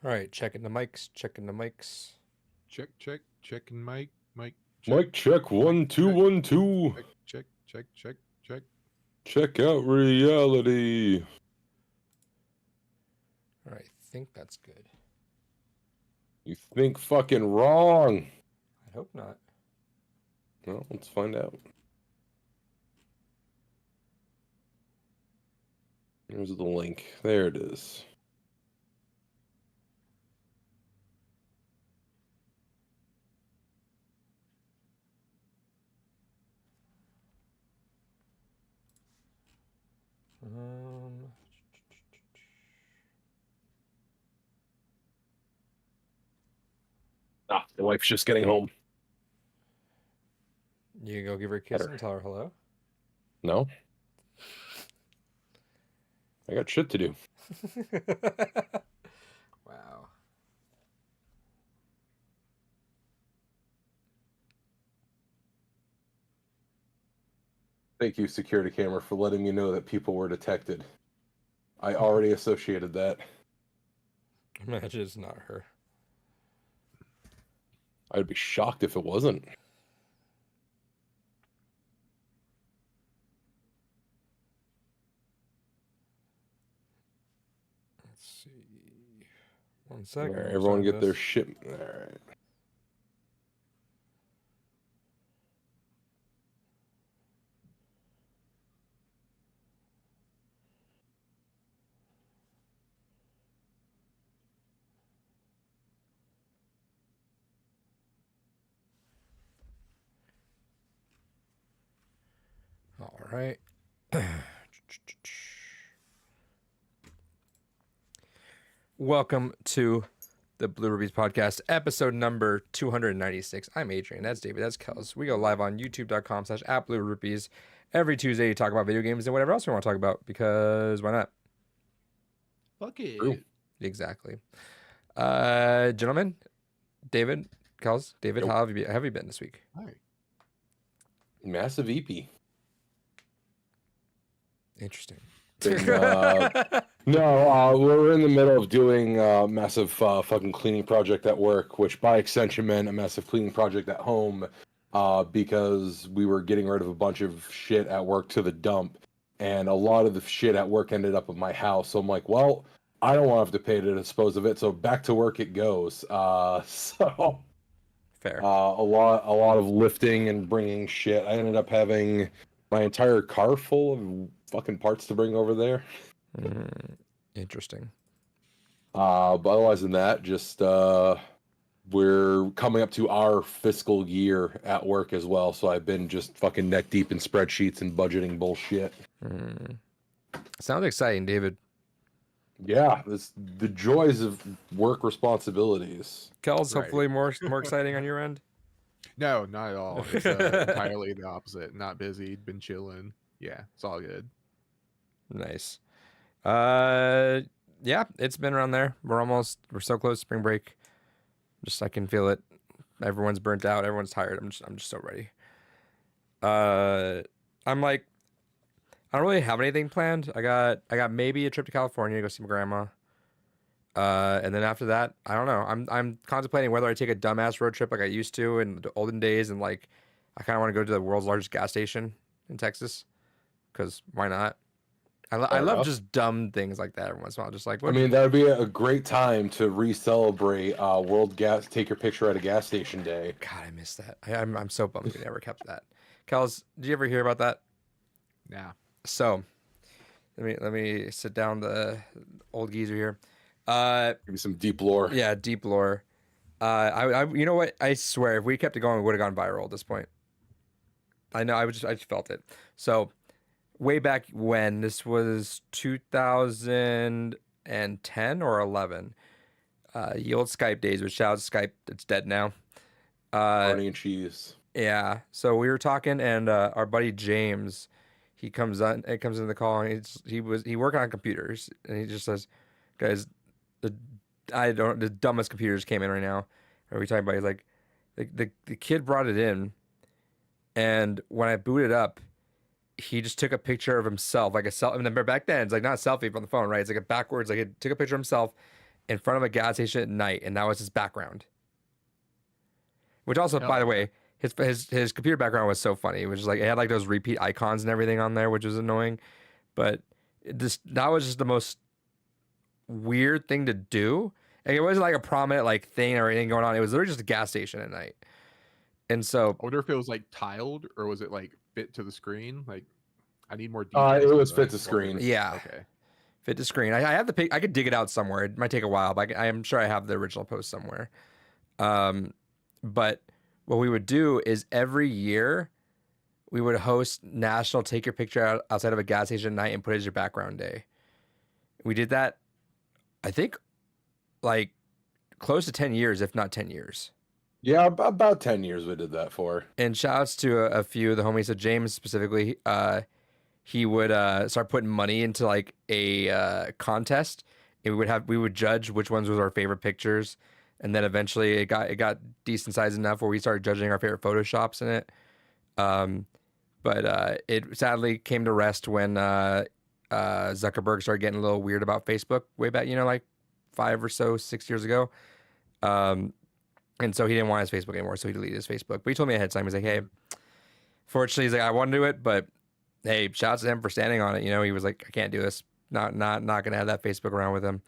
All right, checking the mics, checking the mics. Checking Mike, Mic check, 1 2 check. 1 2. Check. Check out reality. All right, I think that's good. You think fucking wrong. I hope not. Well, let's find out. Here's the link. There it is. The wife's just getting home. You can go give her a kiss Better. and tell her hello. No? I got shit to do. Wow. Thank you, security camera, for letting me know that people were detected. I already associated that. Imagine it's not her. I'd be shocked if it wasn't. Let's see. 1 second. Right, I'm everyone signing get their this. shit. Alright. All right. Welcome to the Blue Rubies Podcast, episode number 296. I'm Adrian. That's David. That's Kels. We go live on youtube.com/@BlueRupees every Tuesday to talk about video games and whatever else we want to talk about, because why not? Fuck it. True. Exactly. Gentlemen, David, Kels, David, Nope. how have you been this week? Hi. Massive EP. Interesting. No, we're in the middle of doing a massive fucking cleaning project at work, which by extension meant a massive cleaning project at home, because we were getting rid of a bunch of shit at work to the dump, and a lot of the shit at work ended up at my house. So I'm like, well, I don't want to have to pay to dispose of it, so back to work it goes. So Fair. a lot of lifting and bringing shit. I ended up having my entire car full of fucking parts to bring over there. Interesting. But otherwise than that, just we're coming up to our fiscal year at work as well, so I've been just fucking neck deep in spreadsheets and budgeting bullshit. Sounds exciting, David. Yeah, the joys of work responsibilities. Kels, Right. hopefully more exciting on your end. No, not at all. It's entirely the opposite. Not busy. Been chilling. Yeah, it's all good. Nice. Yeah, it's been around there. We're so close to spring break. I can feel it. Everyone's burnt out. Everyone's tired. I'm just so ready. I'm like, I don't really have anything planned. I got maybe a trip to California to go see my grandma. And then after that, I don't know. I'm contemplating whether I take a dumbass road trip like I used to in the olden days, and like I kind of want to go to the world's largest gas station in Texas, because why not? I Fair love enough. just dumb things like that every once in a while. Just like, I what? mean, that would be a great time to re-celebrate World Gas Take Your Picture at a Gas Station Day. God, I missed that. I'm so bummed we never kept that. Kels, did you ever hear about that? Nah. So, let me sit down the old geezer here. Give me some deep lore. Yeah, deep lore. I you know what? I swear, if we kept it going, we would have gone viral at this point. I know. I just felt it. So, way back when, this was 2010 or 11. Ye old Skype days. Which shout out to Skype. It's dead now. Barney and cheese. Yeah. So we were talking, and our buddy James, he comes in the call, and he working on computers, and he just says, "Guys, the dumbest computers came in right now." Are we talking about? He's like, the kid brought it in, and when I booted up, he just took a picture of himself, like a selfie. I mean, back then it's like not a selfie on the phone, right? It's like a backwards, like it took a picture of himself, in front of a gas station at night, and that was his background. Which also, Hell by the yeah. way, his computer background was so funny. It was just like it had like those repeat icons and everything on there, which was annoying. But that was just the most weird thing to do. Like, it wasn't like a prominent like thing or anything going on. It was literally just a gas station at night. And so I wonder if it was like tiled or was it like fit to the screen? Like, I need more It details. was on fit the to screen. quality. yeah, Okay. fit to screen. I have the pic. I could dig it out somewhere. It might take a while, but I am sure I have the original post somewhere. But what we would do is every year we would host National Take Your Picture outside of a gas station at night and put it as your background day. We did that, I think, like close to 10 years, if not 10 years. Yeah, about 10 years we did that for. And shout outs to a few of the homies. So James specifically, he would start putting money into like a contest, and we would judge which ones was our favorite pictures, and then eventually it got decent size enough where we started judging our favorite photoshops in it. But it sadly came to rest when Zuckerberg started getting a little weird about Facebook way back, like 6 years ago. And so he didn't want his Facebook anymore, so he deleted his Facebook. But he told me ahead of time, he's like, hey, fortunately, he's like, I want to do it, but hey, shouts to him for standing on it. He was like, I can't do this. Not gonna have that Facebook around with him.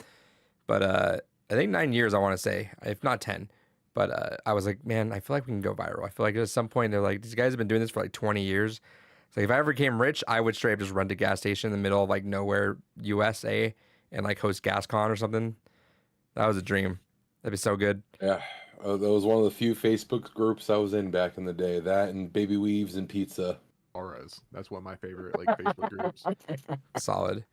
But I think 9 years, I want to say, if not 10. But I was like, man, I feel like we can go viral. I feel like at some point they're like, these guys have been doing this for like 20 years. So if I ever became rich, I would straight up just run to gas station in the middle of like nowhere, USA, and like host GasCon or something. That was a dream. That'd be so good. Yeah, that was one of the few Facebook groups I was in back in the day. That and Baby Weaves and Pizza. Auras. That's one of my favorite like Facebook groups. Solid.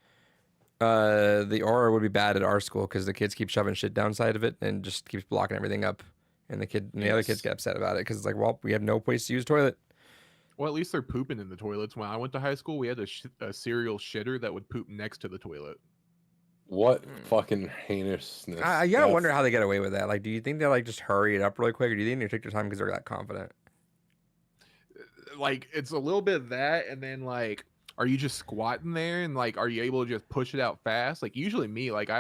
The aura would be bad at our school because the kids keep shoving shit downside of it and just keeps blocking everything up. And the other kids get upset about it because it's like, well, we have no place to use toilet. Well, at least they're pooping in the toilets. When I went to high school, we had a serial shitter that would poop next to the toilet. What fucking heinousness. I gotta wonder how they get away with that. Like, do you think they like just hurry it up really quick, or do you think they take their time because they're that confident? Like, it's a little bit of that, and then like, are you just squatting there and like, are you able to just push it out fast? Like, usually me, like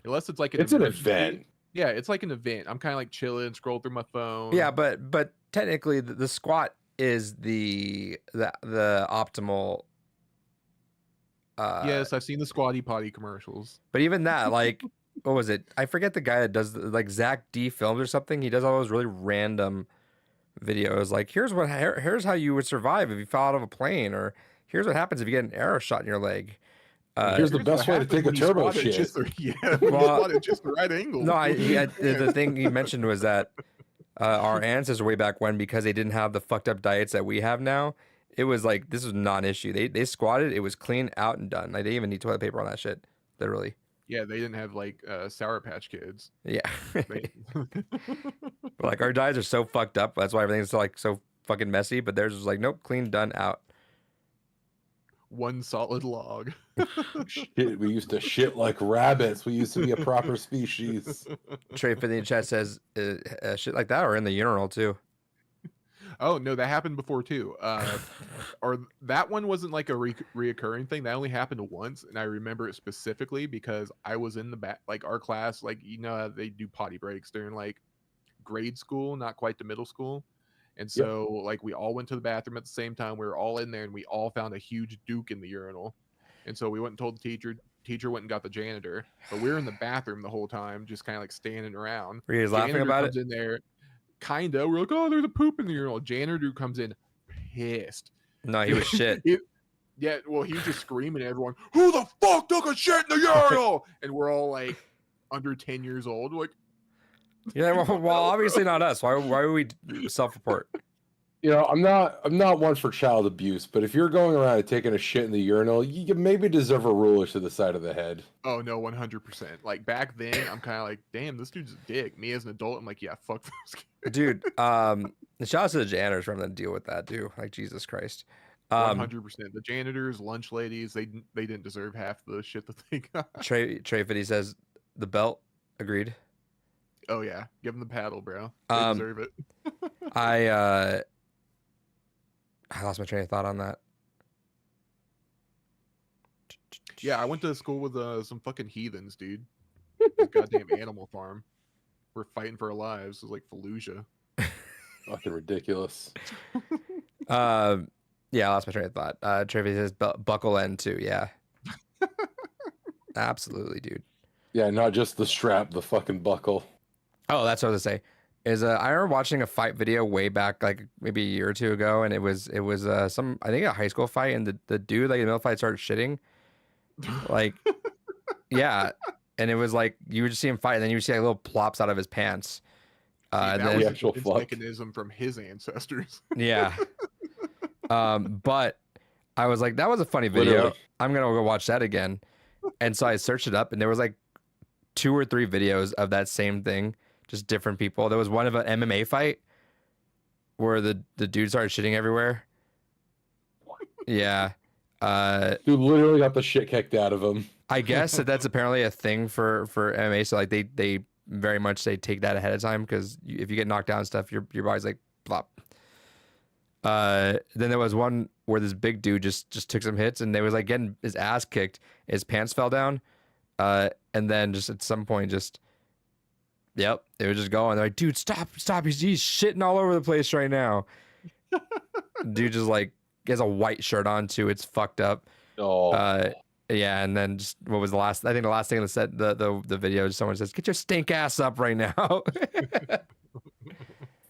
unless it's like It's an emergency. event. Yeah, it's like an event. I'm kind of like chilling, scroll through my phone. Yeah, but technically the squat is the optimal. Yes, I've seen the squatty potty commercials. But even that, like, what was it? I forget the guy that does like Zach D Films or something. He does all those really random videos. Like, here's how you would survive if you fell out of a plane, or here's what happens if you get an arrow shot in your leg. Here's the best way to take a turbo shit. You squat at just the right angle. No, the thing he mentioned was that our ancestors way back when, because they didn't have the fucked up diets that we have now, it was like, this was not an issue. They squatted, it was clean, out, and done. Like, they didn't even need toilet paper on that shit, literally. Yeah, they didn't have like Sour Patch Kids. Yeah. They- But like, our diets are so fucked up. That's why everything's like so fucking messy. But theirs was like, nope, clean, done, out. One solid log. Shit, we used to shit like rabbits. We used to be a proper species. Trey for the chat says shit like that, or in the urinal too. Oh no, that happened before too. Or that one wasn't like a reoccurring thing. That only happened once, and I remember it specifically because I was in the back, like our class, like how they do potty breaks during like grade school, not quite the middle school. And so like we all went to the bathroom at the same time. We were all in there, and we all found a huge Duke in the urinal. And so we went and told the teacher. Teacher went and got the janitor, but we were in the bathroom the whole time, just kind of like standing around. Were you guys laughing Janitor about comes it? in there, kinda. We're like, oh, there's a poop in the urinal. Janitor comes in, pissed. No, he was shit. Yeah, well, he was just screaming at everyone, "Who the fuck took a shit in the urinal?" And we're all like, under 10 years old, like, Yeah, well, obviously not us. Why would we self-report? I'm not one for child abuse, but if you're going around and taking a shit in the urinal, you maybe deserve a ruler to the side of the head. oh no, 100%. Like back then, I'm kind of like, damn, this dude's a dick. Me as an adult, I'm like, yeah, fuck those kids. Dude, the shout out to the janitors for having to deal with that, dude. Like, Jesus Christ. 100%. The janitors, lunch ladies, they didn't deserve half the shit that they got. Trey Fitty says the belt. Agreed. Oh yeah, give them the paddle, bro. They deserve it. I lost my train of thought on that. Yeah, I went to school with some fucking heathens, dude. This goddamn Animal Farm. We're fighting for our lives. It's like Fallujah. Fucking ridiculous. Yeah, I lost my train of thought. Trivia says buckle end too. Yeah, absolutely, dude. Yeah, not just the strap, the fucking buckle. Oh, that's what I was gonna say. Is I remember watching a fight video way back, like maybe a year or two ago, and it was some, I think, a high school fight, and the dude, like, in the middle of the fight started shitting, like, yeah, and it was like you would just see him fight, and then you would see like little plops out of his pants. That Then was The a actual defense fuck. mechanism from his ancestors. yeah, but I was like, that was a funny video. Literally. I'm gonna go watch that again, and so I searched it up, and there was like 2 or 3 videos of that same thing, just different people. There was one of an MMA fight where the dude started shitting everywhere. Yeah. Dude literally got the shit kicked out of him. I guess that's apparently a thing for MMA. So like they very much say take that ahead of time, because if you get knocked down and stuff, your body's like plop. Then there was one where this big dude just took some hits, and they was like getting his ass kicked. His pants fell down. And then just at some point, yep, it was just going. They're like, dude, stop, he's shitting all over the place right now. Dude just like has a white shirt on too. It's fucked up. Oh, Yeah, and then just what was the last? I think the last thing that said the video, someone says, "Get your stink ass up right now." I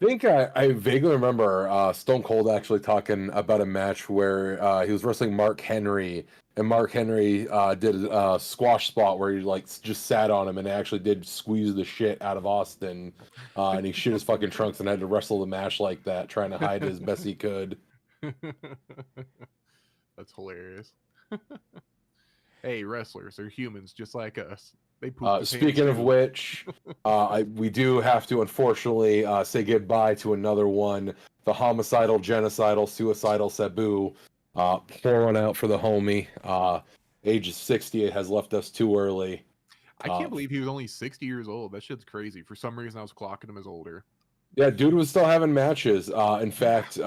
think I vaguely remember Stone Cold actually talking about a match where he was wrestling Mark Henry, and Mark Henry did a squash spot where he like just sat on him and actually did squeeze the shit out of Austin, and he shit his fucking trunks and had to wrestle the match like that, trying to hide it as best he could. That's hilarious. Hey, wrestlers, they're humans just like us. They poop their Speaking pants of too. which, we do have to unfortunately say goodbye to another one, the homicidal, genocidal, suicidal Sabu. Pouring out for the homie. Age 60 has left us too early. I can't believe he was only 60 years old. That shit's crazy. For some reason, I was clocking him as older. Yeah, dude was still having matches. In fact, his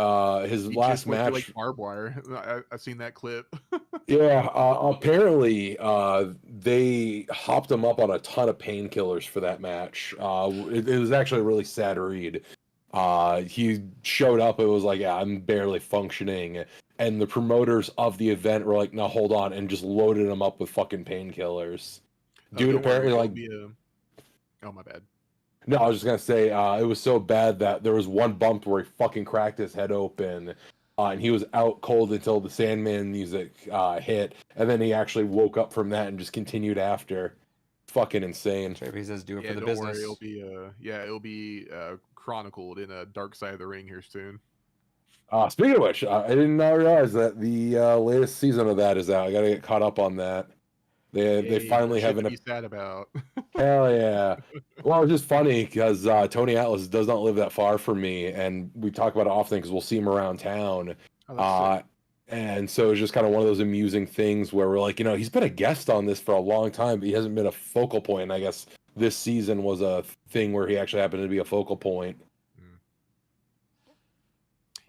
He last just went through, match. like barbed wire. I've seen that clip. Yeah, apparently they hopped him up on a ton of painkillers for that match. It was actually a really sad read. He showed up, it was like, yeah, I'm barely functioning. And the promoters of the event were like, no, hold on, and just loaded him up with fucking painkillers. Dude, Don't worry, apparently, it'll like, be oh, my bad. no, I was just gonna say, it was so bad that there was one bump where he fucking cracked his head open, and he was out cold until the Sandman music hit, and then he actually woke up from that and just continued after. Fucking insane. He says, "Do it Yeah, for the don't business." worry. It'll be chronicled in a Dark Side of the Ring here soon. Speaking of which, I did not realize that the latest season of that is out. I gotta get caught up on that. They Hey, finally shit have to an be sad about. hell yeah. Well, it's just funny because Tony Atlas does not live that far from me, and we talk about it often because we'll see him around town. Oh, that's sick. And so it's just kind of one of those amusing things where we're like, he's been a guest on this for a long time, but he hasn't been a focal point. And I guess this season was a thing where he actually happened to be a focal point.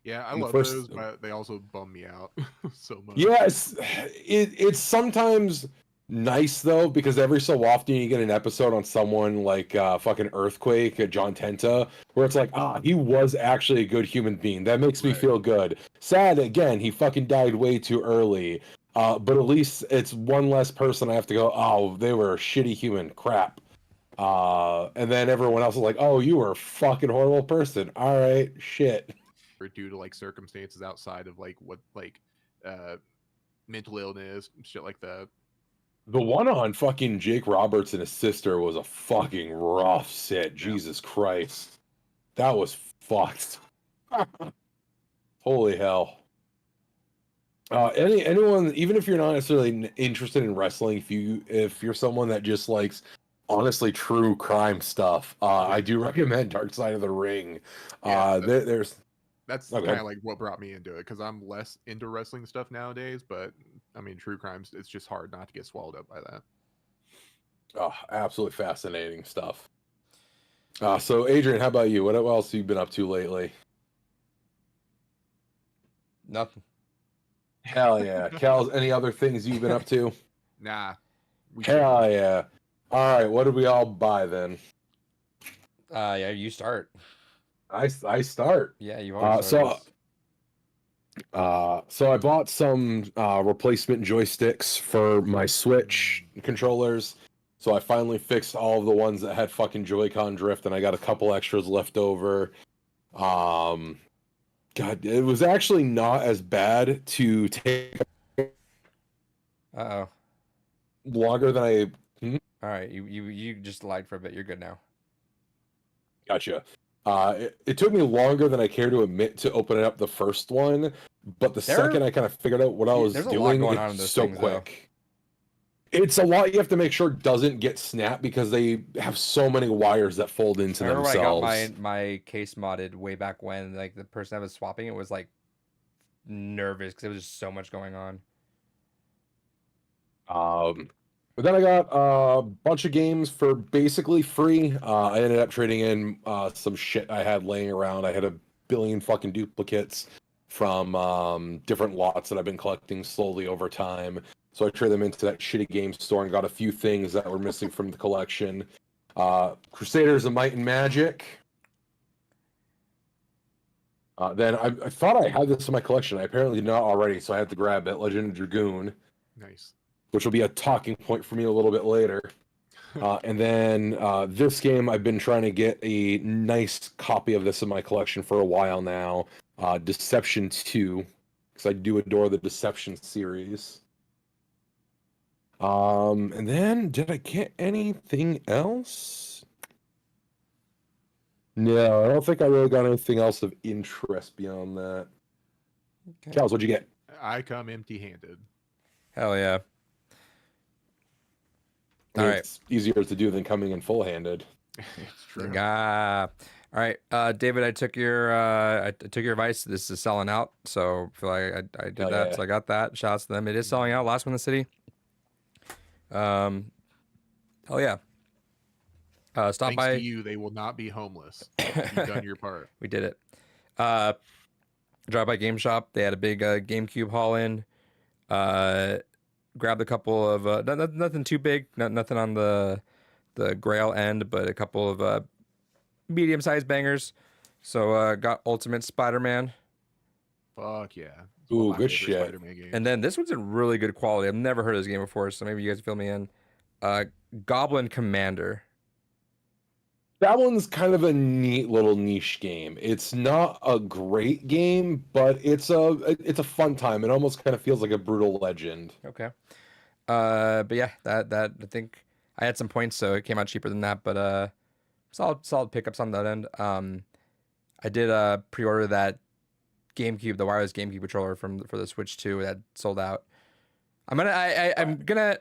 Yeah, I And love first- those, but they also bum me out so much. Yes, it's sometimes nice though, because every so often you get an episode on someone like fucking Earthquake, John Tenta, where it's like, he was actually a good human being. That makes me Right. feel good. Sad again, he fucking died way too early. But at least it's one less person I have to go, oh, they were a shitty human. Crap. And then everyone else is like, oh, you were a fucking horrible person. All right, shit. Or due to like circumstances outside of like what mental illness, shit like that. The one on fucking Jake Roberts and his sister was a fucking rough set. Yeah. Jesus Christ. That was fucked. Holy hell. Anyone, even if you're not necessarily interested in wrestling, if you're someone that just likes honestly true crime stuff, I do recommend Dark Side of the Ring. Yeah, There's That's Okay. kind of like what brought me into it, because I'm less into wrestling stuff nowadays. But I mean, true crimes, it's just hard not to get swallowed up by that. absolutely fascinating stuff. So Adrian, how about you? What else have you been up to lately? Nothing. Hell yeah. Kels, any other things you've been up to? Nah. We Hell yeah. All right, what did we all buy then? Yeah, you start. I start. Yeah, you always start. So I bought some replacement joysticks for my Switch controllers. So I finally fixed all of the ones that had fucking Joy-Con drift, and I got a couple extras left over. God, it was actually not as bad to take Uh-oh. longer than I. All right, you just lied for a bit. You're good now. Gotcha. It took me longer than I care to admit to open it up the first one, but the second I kind of figured out what I was there's a lot doing, going on in it's those so things, though. quick. It's a lot you have to make sure doesn't get snapped because they have so many wires that fold into I remember when I got themselves. my case modded way back when, like the person that was swapping it was like nervous because there was just so much going on. But then I got a bunch of games for basically free. I ended up trading in some shit I had laying around. I had a billion fucking duplicates from different lots that I've been collecting slowly over time. So I traded them into that shitty game store and got a few things that were missing from the collection. Crusaders of Might and Magic. Then I thought I had this in my collection. I apparently did not already, so I had to grab it. Legend of Dragoon. Nice. Which will be a talking point for me a little bit later. And then this game, I've been trying to get a nice copy of this in my collection for a while now. Deception 2, because I do adore the Deception series. And then, did I get anything else? No, I don't think I really got anything else of interest beyond that. Okay. Cows, what'd you get? I come empty-handed. Hell yeah. All right. It's easier to do than coming in full-handed. It's true. All right, David, I took your advice. This is selling out, so I feel like I did Hell that. yeah. So I got that. Shouts to them. It is selling out. Last one in the city. Hell yeah. Stop Thanks by. to you, they will not be homeless. You've done your part. We did it. Drive by Game Shop. They had a big GameCube haul in. Grabbed a couple of nothing too big, nothing on the Grail end, but a couple of medium-sized bangers. So got Ultimate Spider-Man, Fuck yeah. It's Ooh, one of my good favorite shit. Spider-Man games. and then this one's in really good quality. I've never heard of this game before, so maybe you guys fill me in. Goblin Commander. That one's kind of a neat little niche game. It's not a great game, but it's a fun time. It almost kind of feels like a Brutal Legend. Okay. But yeah, that I think I had some points, so it came out cheaper than that. But solid pickups on that end. I did pre-order that GameCube, the wireless GameCube controller for the Switch 2 that sold out. I'm gonna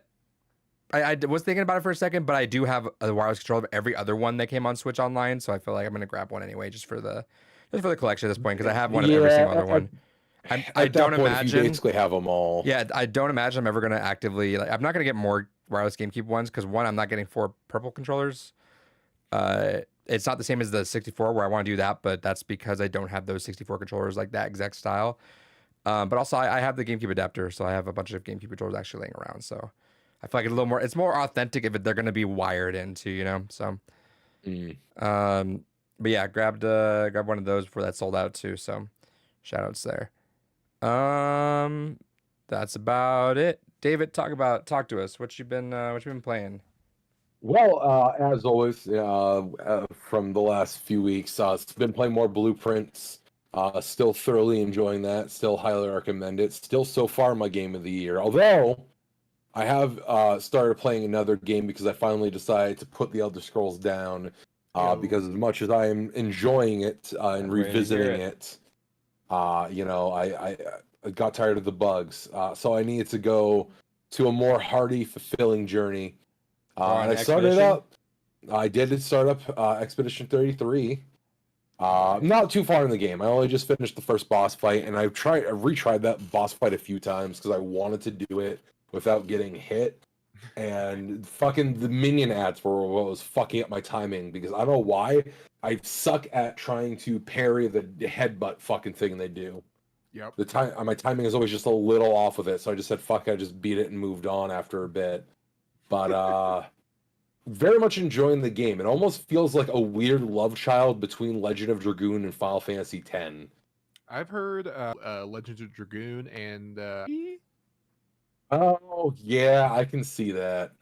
I was thinking about it for a second, but I do have a wireless controller of every other one that came on Switch Online, so I feel like I'm gonna grab one anyway, just for the collection at this point, because I have one of every single other one. I don't imagine you basically have them all. Yeah, I don't imagine I'm ever gonna actively I'm not gonna get more wireless GameCube ones because one, I'm not getting 4 purple controllers. It's not the same as the 64 where I want to do that, but that's because I don't have those 64 controllers like that exact style. But also I have the GameCube adapter, so I have a bunch of GameCube controllers actually laying around. So I feel like it's more authentic if they're gonna be wired into, you know. So, but yeah, grabbed one of those before that sold out too. So, shout outs there. That's about it. David, talk to us. What you been playing? Well, as always, from the last few weeks, it's been playing more Blueprints. Still thoroughly enjoying that. Still highly recommend it. Still so far my game of the year. Although I have started playing another game because I finally decided to put the Elder Scrolls down. Because as much as I am enjoying it and revisiting it, I got tired of the bugs. So I needed to go to a more hearty, fulfilling journey. And I started up. I did start up Expedition 33. Not too far in the game. I only just finished the first boss fight, and I retried that boss fight a few times because I wanted to do it without getting hit. And fucking the minion ads were what was fucking up my timing because I don't know why I suck at trying to parry the headbutt fucking thing they do. Yep. My timing is always just a little off of it, so I just said fuck. I just beat it and moved on after a bit. But very much enjoying the game. It almost feels like a weird love child between Legend of Dragoon and Final Fantasy X. I've heard Legends of Dragoon and Oh, yeah, I can see that.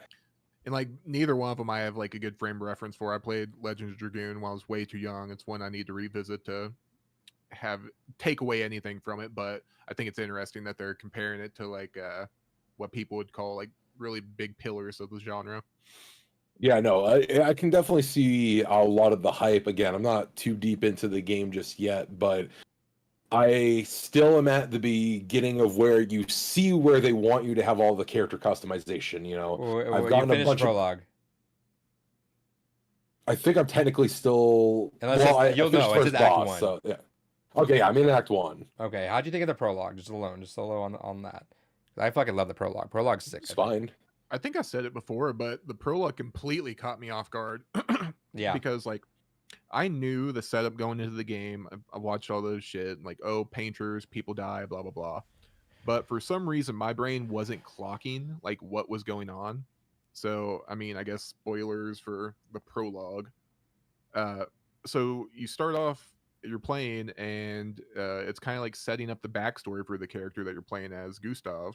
like neither one of them I have like a good frame of reference for. I played Legends of Dragoon while I was way too young. It's one I need to revisit to take away anything from it. But I think it's interesting that they're comparing it to like what people would call like really big pillars of the genre. Yeah, no, I can definitely see a lot of the hype. Again, I'm not too deep into the game just yet, but I still am at the beginning of where you see where they want you to have all the character customization. You know, I've You gotten a finished bunch the of. prologue. I think I'm technically still. Unless Well, I you'll finished know, the it's first in Act boss, 1. so yeah. Okay, yeah, I'm in Act 1. Okay, how'd you think of the prologue? Just alone, just solo on that. I fucking love the prologue. Prologue's sick. It's I think. fine. I think I said it before, but the prologue completely caught me off guard. Yeah. Because like I knew the setup going into the game. I watched all those shit, like, oh, painters, people die, blah blah blah. But for some reason, my brain wasn't clocking like what was going on. So I mean, I guess spoilers for the prologue. So you start off, you're playing, and it's kind of like setting up the backstory for the character that you're playing as, Gustav.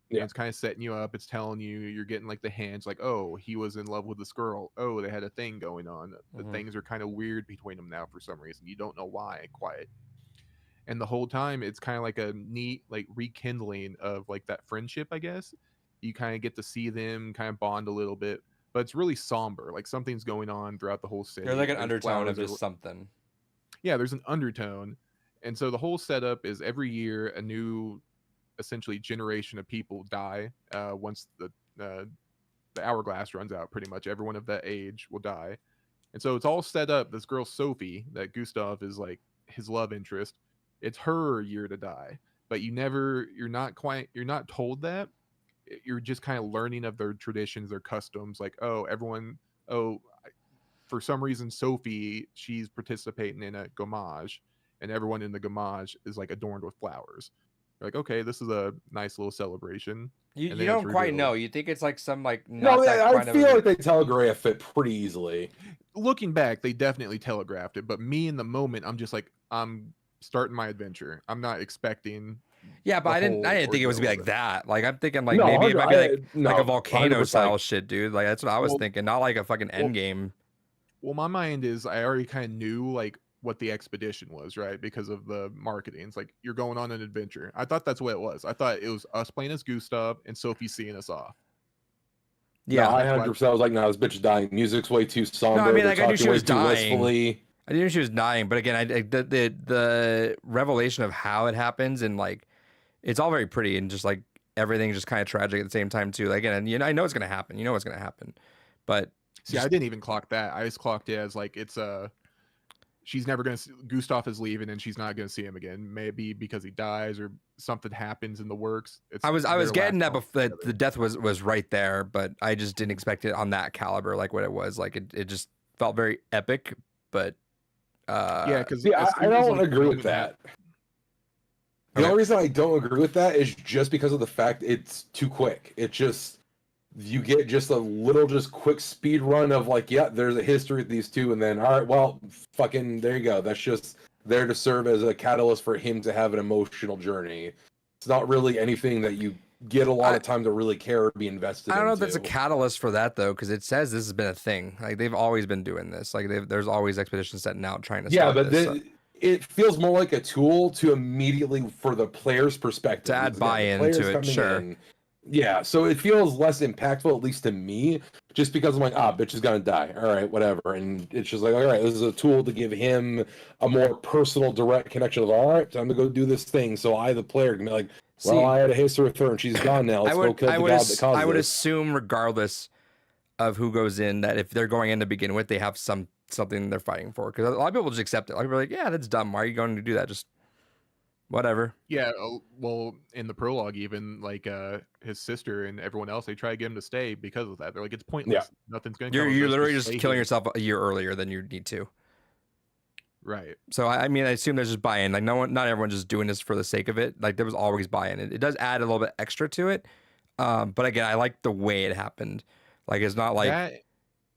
Yeah. It's kind of setting you up. It's telling you, you're getting like the hints, like, oh, he was in love with this girl. Oh, they had a thing going on. The things are kind of weird between them now for some reason. You don't know why quite. And the whole time, it's kind of like a neat, like, rekindling of like that friendship, I guess. You kind of get to see them kind of bond a little bit, but it's really somber. Like something's going on throughout the whole city. There's like an There's undertone of flowers just something. Yeah, there's an undertone. And so the whole setup is every year a new, essentially, generation of people die once the hourglass runs out. Pretty much everyone of that age will die. And so it's all set up. This girl Sophie, that Gustav is like his love interest, it's her year to die. But you're not told that. You're just kind of learning of their traditions, their customs. Like, oh, everyone, oh, for some reason, Sophie, she's participating in a gommage, and everyone in the gommage is like adorned with flowers. You're like, okay, this is a nice little celebration. You And then don't it's quite revealed. know. You think it's like some like No, not that I kind of feel like they telegraph it pretty easily. Looking back, they definitely telegraphed it, but me in the moment, I'm just like, I'm starting my adventure. I'm not expecting. Yeah, but the I didn't whole think it was gonna be ordeal like of it. that. Like I'm thinking like No, maybe it might be like no, a volcano 100%. style shit, dude. Like that's what I was Well- thinking. Not like a fucking well- end game. Well, my mind is, I already kind of knew like what the expedition was, right? Because of the marketing. It's like, you're going on an adventure. I thought that's what it was. I thought it was us playing as Gustav and Sophie seeing us off. Yeah. No, I that's why- 100% was like, no, this bitch is dying. Music's way too somber. No, I mean, They're like, I knew she talking way was too dying. wistfully. I knew she was dying, but again, the revelation of how it happens and like it's all very pretty and just like everything's just kind of tragic at the same time too. Like, again, you know, I know it's gonna happen. You know what's gonna happen, but See, I didn't even clock that. I just clocked it as like, it's she's never gonna see, Gustav is leaving and she's not gonna see him again. Maybe because he dies or something happens in the works. It's I was their getting last that moment before together. the death was right there, but I just didn't expect it on that caliber, like what it was. Like it just felt very epic, but Yeah, because See, I don't agree with that. The Okay. only reason I don't agree with that is just because of the fact it's too quick. It just, you get just a little just quick speed run of like, yeah, there's a history with these two, and then all right, well, fucking there you go. That's just there to serve as a catalyst for him to have an emotional journey. It's not really anything that you get a lot of time to really care or be invested I don't know if into. that's a catalyst for that though, because it says this has been a thing. Like they've always been doing this. Like there's always expeditions setting out trying to Yeah, start but this. So- it feels more like a tool to immediately, for the player's perspective, To add because, again, the buy-in player's to it, coming sure. in. Yeah, so it feels less impactful, at least to me, just because I'm like, bitch is gonna die. All right, whatever. And it's just like, all right, this is a tool to give him a more personal, direct connection of, all right, time to go do this thing. So I, the player, can be like, well, See, I had a history with her and she's gone now. Let's go kill the god that caused I would this. assume, regardless of who goes in, that if they're going in to begin with, they have something they're fighting for. Because a lot of people just accept it. A lot of people are like, yeah, that's dumb. Why are you going to do that? Just whatever. Yeah, well, in the prologue, even like his sister and everyone else, they try to get him to stay because of that. They're like, it's pointless. Nothing's gonna. You're come of this, literally just stay killing here." yourself a year earlier than you need to. Right. So I mean, I assume there's just buy-in. Like not everyone's just doing this for the sake of it. Like there was always buy-in. It does add a little bit extra to it. But again, I like the way it happened. Like it's not like That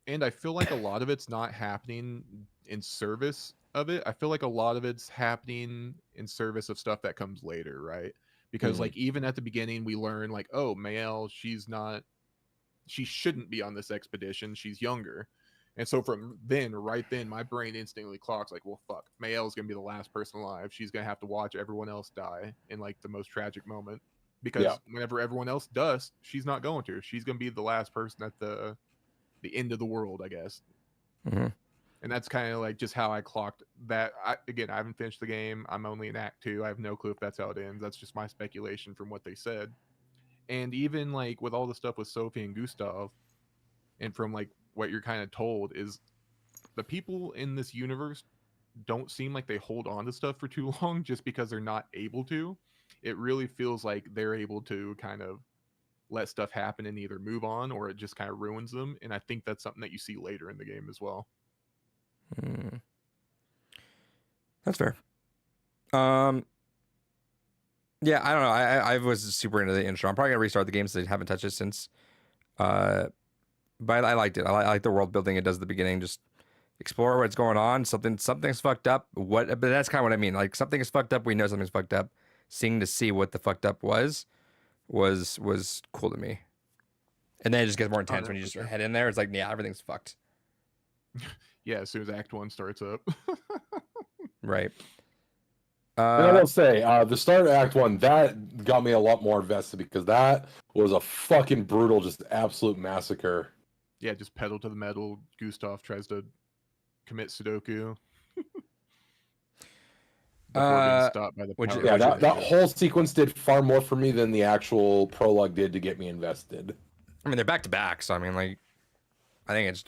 And I feel like a lot of it's not happening in service of it. I feel like a lot of it's happening in service of stuff that comes later, right? Because like even at the beginning we learn like, oh, Mael, she shouldn't be on this expedition. She's younger. And so from then, right then, my brain instantly clocks like, well, fuck, Mael's gonna be the last person alive. She's gonna have to watch everyone else die in like the most tragic moment. Yeah. Because whenever everyone else does, she's not going to. She's gonna be the last person at the end of the world, I guess. Mm-hmm. And that's kind of like just how I clocked that. Again, I haven't finished the game. I'm only in Act 2. I have no clue if that's how it ends. That's just my speculation from what they said. And even like with all the stuff with Sophie and Gustav, and from like what you're kind of told, is the people in this universe don't seem like they hold on to stuff for too long just because they're not able to. It really feels like they're able to kind of let stuff happen and either move on or it just kind of ruins them. And I think that's something that you see later in the game as well. That's fair. Yeah, I don't know. I was super into the intro. I'm probably gonna restart the game since I haven't touched it since. But I liked it. I like the world building it does at the beginning. Just explore what's going on. Something's fucked up. But that's kind of what I mean. Like something is fucked up. We know something's fucked up. Seeing to see what the fucked up was cool to me. And then it just gets more intense when you just head in there. It's like, yeah, everything's fucked. Yeah, as soon as Act 1 starts up. Right. And I will say, the start of Act 1, that got me a lot more invested because that was a fucking brutal, just absolute massacre. Yeah, just pedal to the metal. Gustav tries to commit Sudoku. Before being stopped by the power. Yeah, that whole sequence did far more for me than the actual prologue did to get me invested. I mean, they're back to back, so I mean, like, I think it's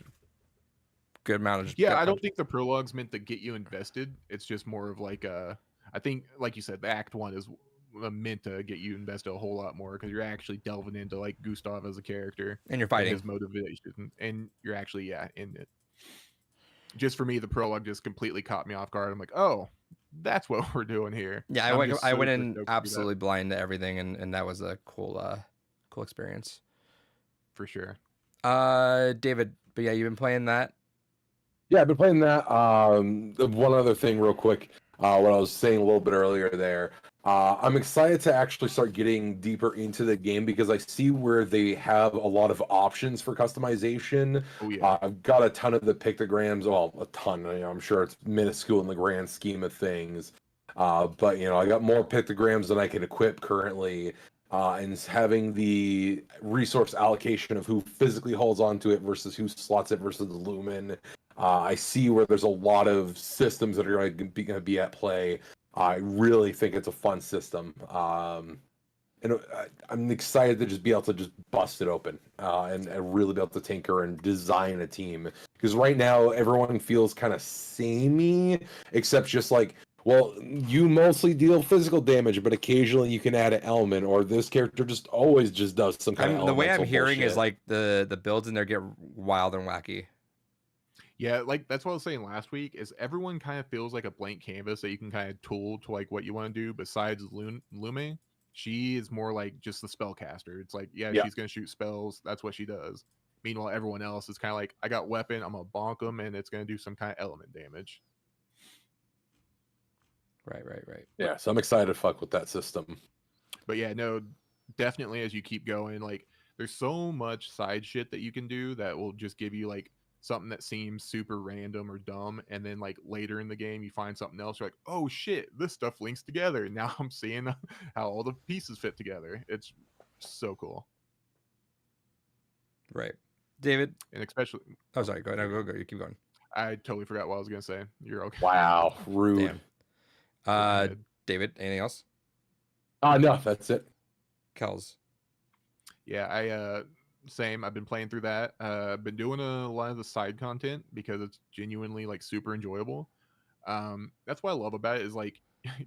good amount of. Yeah, I don't think the prologue's meant to get you invested. It's just more of like I think, like you said, the Act 1 is meant to get you invested a whole lot more because you're actually delving into like Gustav as a character and you're fighting his motivation, and you're actually in it. Just for me, the prologue just completely caught me off guard. I'm like, oh, that's what we're doing here. Yeah, I went in absolutely blind to everything, and that was a cool experience. For sure. David, but yeah, you've been playing that? Yeah, I've been playing that. One other thing real quick, what I was saying a little bit earlier there, I'm excited to actually start getting deeper into the game because I see where they have a lot of options for customization. Oh, yeah. I've got a ton of the pictograms, well, a ton, I'm sure it's minuscule in the grand scheme of things. But, I got more pictograms than I can equip currently. And having the resource allocation of who physically holds onto it versus who slots it versus the lumen. I see where there's a lot of systems that are going to be at play. I really think it's a fun system. And I'm excited to just be able to just bust it open and really be able to tinker and design a team. Because right now, everyone feels kind of samey, except just like, well, you mostly deal physical damage, but occasionally you can add an element, or this character just always just does some kind of the way I'm hearing bullshit. is like the builds in there get wild and wacky. Yeah, like that's what I was saying last week, is everyone kind of feels like a blank canvas that you can kind of tool to like what you want to do. Besides Lume, she is more like just the spellcaster. It's like, yeah, she's going to shoot spells. That's what she does. Meanwhile, everyone else is kind of like, I got weapon, I'm going to bonk them, and it's going to do some kind of element damage. Right. Yeah, so I'm excited to fuck with that system. But yeah, no, definitely as you keep going, like there's so much side shit that you can do that will just give you like something that seems super random or dumb, and then like later in the game you find something else, you're like, oh shit, this stuff links together, and now I'm seeing how all the pieces fit together. It's so cool. Right. David? And especially... Oh, sorry, go ahead. Go. You keep going. I totally forgot what I was going to say. You're okay. Wow, rude. Damn. David, anything else? No, that's it. Kels. Yeah, same. I've been playing through that. I've been doing a lot of the side content because it's genuinely like super enjoyable. That's what I love about it is like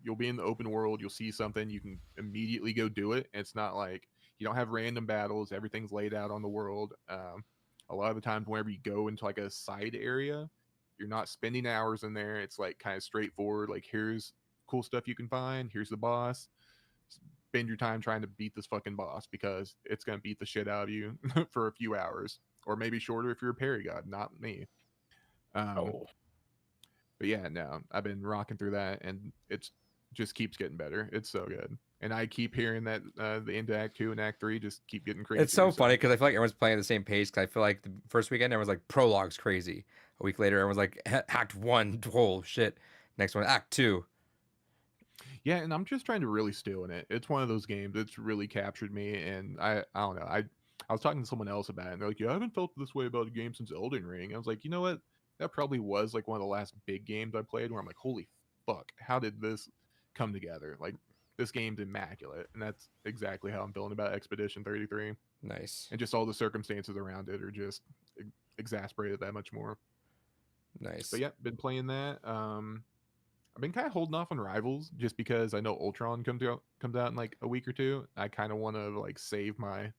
you'll be in the open world, you'll see something, you can immediately go do it. It's not like you don't have random battles, everything's laid out on the world. A lot of the times whenever you go into like a side area, you're not spending hours in there. It's like kind of straightforward, like here's cool stuff you can find, here's the boss, spend your time trying to beat this fucking boss because it's gonna beat the shit out of you for a few hours, or maybe shorter if you're a parry god. Not me. Oh, But yeah, no, I've been rocking through that, and it's just keeps getting better. It's so good, and I keep hearing that the end of Act 2 and Act 3 just keep getting crazy. It's so funny because I feel like everyone's playing at the same pace. Because I feel like the first weekend everyone's like prologue's crazy. A week later everyone's like Act 1, oh shit. Next one Act 2. Yeah, and I'm just trying to really stew in it. It's one of those games that's really captured me, and I don't know. I was talking to someone else about it, and they're like, "Yeah, I haven't felt this way about a game since Elden Ring." I was like, you know what? That probably was like one of the last big games I played where I'm like, holy fuck, how did this come together? Like, this game's immaculate, and that's exactly how I'm feeling about Expedition 33, Nice. and just all the circumstances around it are just exasperated that much more. Nice. But yeah, been playing that. I've been kind of holding off on Rivals just because I know Ultron comes out in like a week or two. I kind of want to like save my.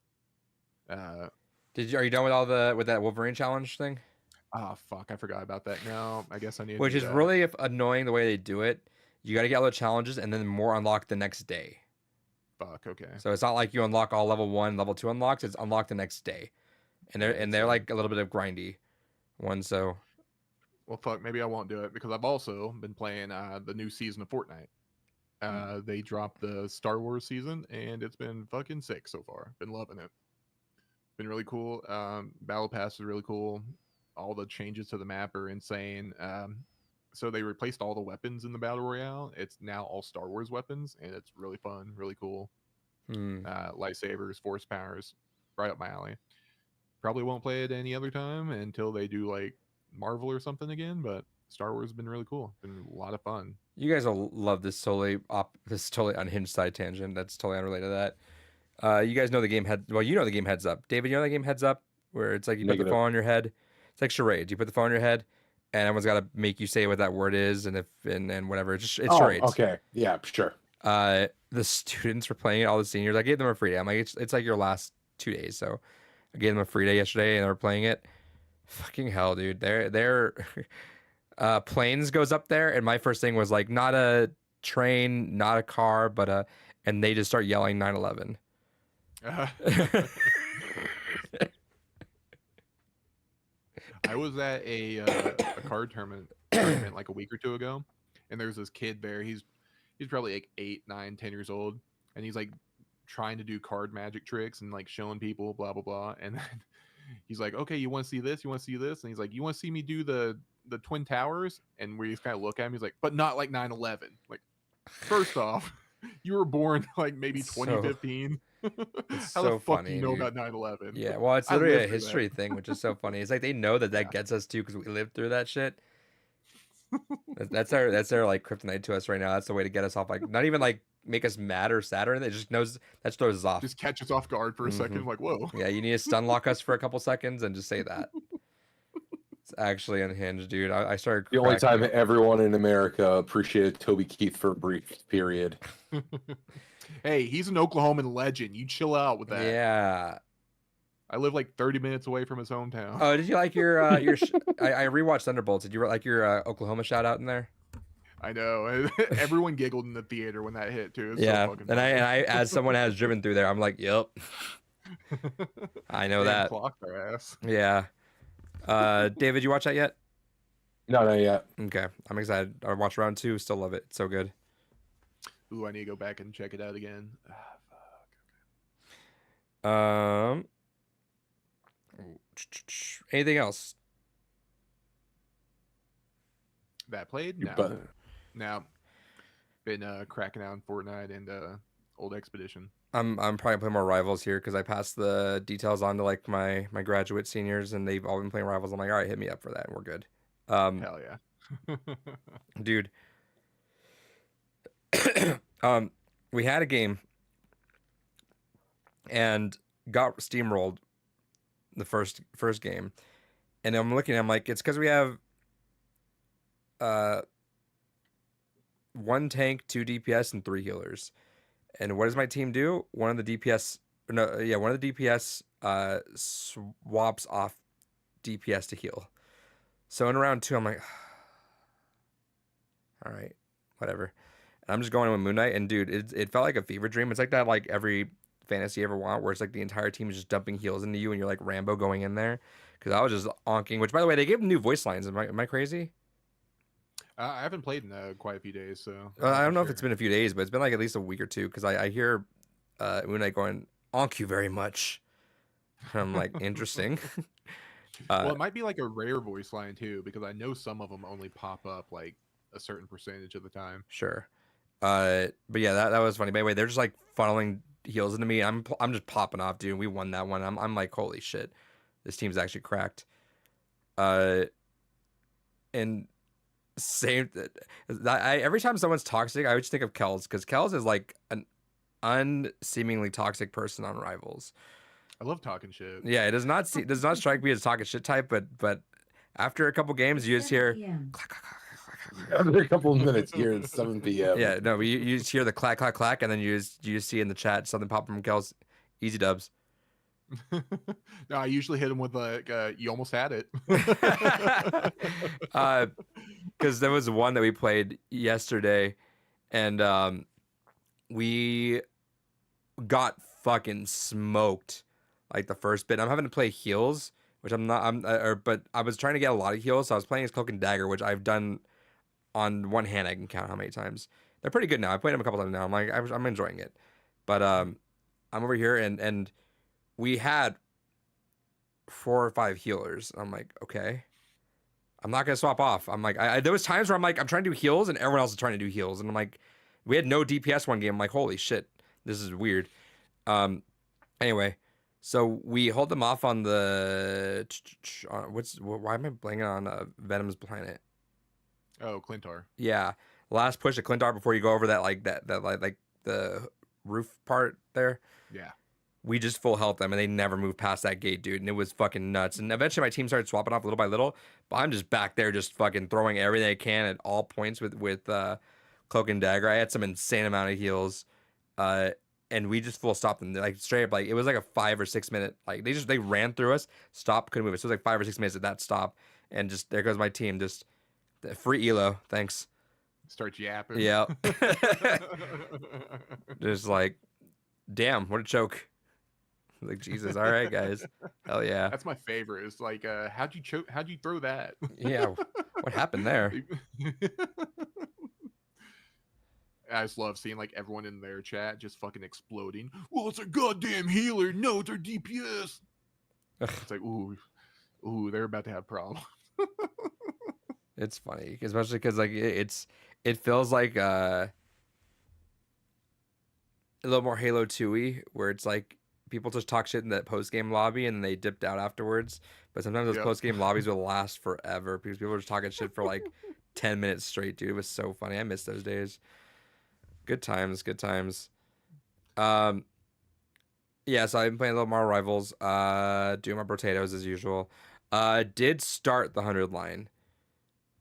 Are you done with all with that Wolverine challenge thing? Fuck, I forgot about that. No, I guess I need to Which do is that. really annoying the way they do it. You got to get all the challenges and then more unlock the next day. Fuck, okay. So it's not like you unlock all level 1, level 2 unlocks. It's unlocked the next day, and they're Yeah, and they're insane. like a little bit of grindy one. So Well, fuck, maybe I won't do it because I've also been playing the new season of Fortnite. They dropped the Star Wars season, and it's been fucking sick so far. Been loving it. Been really cool. Battle Pass is really cool. All the changes to the map are insane. So they replaced all the weapons in the battle royale. It's now all Star Wars weapons, and it's really fun, really cool. Lightsabers, force powers, right up my alley. Probably won't play it any other time until they do like Marvel or something again. But Star Wars has been really cool. Been a lot of fun. you guys will love this totally unhinged side tangent. That's totally unrelated to that. You guys know the game you know the game Heads Up. David, you know the game Heads Up, where it's like you put the Negative. phone on your head. It's like charades. You put the phone on your head, and everyone's got to make you say what that word is, and whatever. It's charades. Okay. Yeah, sure. The students were playing it. All the seniors. I gave them a free day. I'm like, it's like your last 2 days, so I gave them a free day yesterday, and they were playing it. Fucking hell, dude. They're planes goes up there, and my first thing was like, not a train, not a car, but and they just start yelling 9/11. I was at a card tournament like a week or two ago, and there's this kid there. He's probably like 8, 9, 10 years old, and he's like trying to do card magic tricks and like showing people blah blah blah. And then he's like, "Okay, you want to see this? You want to see this?" And he's like, "You want to see me do the Twin Towers?" And we just kind of look at him. He's like, "But not like 9/11." Like, first off, you were born like maybe So- 2015. It's How so the fuck funny, do you know dude. about 9/11? Yeah, well, it's I literally lived a through that. history thing, which is so funny. It's like they know that Yeah. gets us too because we lived through that shit. That's their like kryptonite to us right now. That's the way to get us off. Like, not even like make us mad or sad or anything. It just knows that throws us off. Just catch us off guard for a second. Like, whoa. Yeah, you need to stun lock us for a couple seconds and just say that. It's actually unhinged, dude. I started. The only cracking time up. everyone in America appreciated Toby Keith for a brief period. Hey, he's an Oklahoman legend. You chill out with that. Yeah. I live like 30 minutes away from his hometown. Oh, did you like your I rewatched Thunderbolts. Did you like your Oklahoma shout out in there? I know. Everyone giggled in the theater when that hit too. It's Yeah, so fucking and funny. I as someone has driven through there, I'm like, yep, I know Damn, that. clocked our ass. Yeah. David, you watch that yet? No, not yet. Okay, I'm excited. I watched round 2. Still love it. It's so good. Ooh, I need to go back and check it out again. Anything else? That played? You No. bet. Now, been cracking out in Fortnite and Old Expedition. I'm probably gonna play more Rivals here because I passed the details on to like my graduate seniors and they've all been playing Rivals. I'm like, all right, hit me up for that, and we're good. Hell yeah. Dude. We had a game and got steamrolled the first game, and I'm looking. I'm like, it's because we have 1 tank, 2 DPS, and 3 healers. And what does my team do? One of the DPS swaps off DPS to heal. So in round 2, I'm like, all right, whatever. I'm just going in with Moon Knight, and dude, it felt like a fever dream. It's like that, like every fantasy you ever want, where it's like the entire team is just dumping heals into you, and you're like Rambo going in there. Because I was just onking. Which, by the way, they gave new voice lines. Am I crazy? I haven't played in quite a few days, so I don't know if sure. it's been a few days, but it's been like at least a week or two. Because I hear Moon Knight going, "Onk you very much." And I'm like, interesting. Well, it might be like a rare voice line too, because I know some of them only pop up like a certain percentage of the time. Sure. But yeah, that was funny. By the way, they're just like funneling heals into me. I'm just popping off, dude. We won that one. I'm like, holy shit, this team's actually cracked. And same. Every time someone's toxic, I always think of Kells, because Kells is like an unseemingly toxic person on Rivals. I love talking shit. Yeah, it does not strike me as a talking shit type, but after a couple games, you just hear. Clack, clack, clack, Every couple of minutes here at 7 p.m. Yeah, no, you just hear the clack, clack, clack, and then you just see in the chat something pop from Kells. Easy dubs. No, I usually hit him with like, "You almost had it." Because there was one that we played yesterday, and we got fucking smoked like the first bit. I'm having to play heals, which I'm not. But I was trying to get a lot of heals, so I was playing as Cloak and Dagger, which I've done on one hand. I can count how many times. They're pretty good now. I played them a couple times now. I'm enjoying it, but I'm over here and we had 4 or 5 healers. I'm like, okay, I'm not gonna swap off. I'm like, there was times where I'm like, I'm trying to do heals and everyone else is trying to do heals, and I'm like, we had no DPS one game. I'm like, holy shit, this is weird. Anyway, so we hold them off on the why am I blanking on Venom's planet? Oh, Clintar. Yeah, last push of Clintar before you go over that like the roof part there. Yeah. We just full health them, and they never moved past that gate, dude. And it was fucking nuts. And eventually, my team started swapping off little by little. But I'm just back there, just fucking throwing everything I can at all points with Cloak and Dagger. I had some insane amount of heals, and we just full stopped them. Like straight up, like it was like a 5 or 6 minute. Like they ran through us, stopped, couldn't move it. So it was like 5 or 6 minutes at that stop, and just there goes my team. Just free elo, thanks. Start yapping. Yeah. Just like, damn, what a choke. Like, Jesus, all right, guys. Hell yeah. That's my favorite. It's like, how'd you choke? How'd you throw that? Yeah. What happened there? I just love seeing like everyone in their chat just fucking exploding. Well, it's a goddamn healer. No, it's our DPS. It's like, ooh, they're about to have problems. It's funny, especially because like it feels like a little more Halo 2-y, where it's like people just talk shit in that post game lobby and they dipped out afterwards. But sometimes those post game lobbies will last forever because people are just talking shit for like 10 minutes straight, dude. It was so funny. I miss those days. Good times, good times. Yeah, so I've been playing a little more Rivals, doing my potatoes as usual. Did start the 100 line.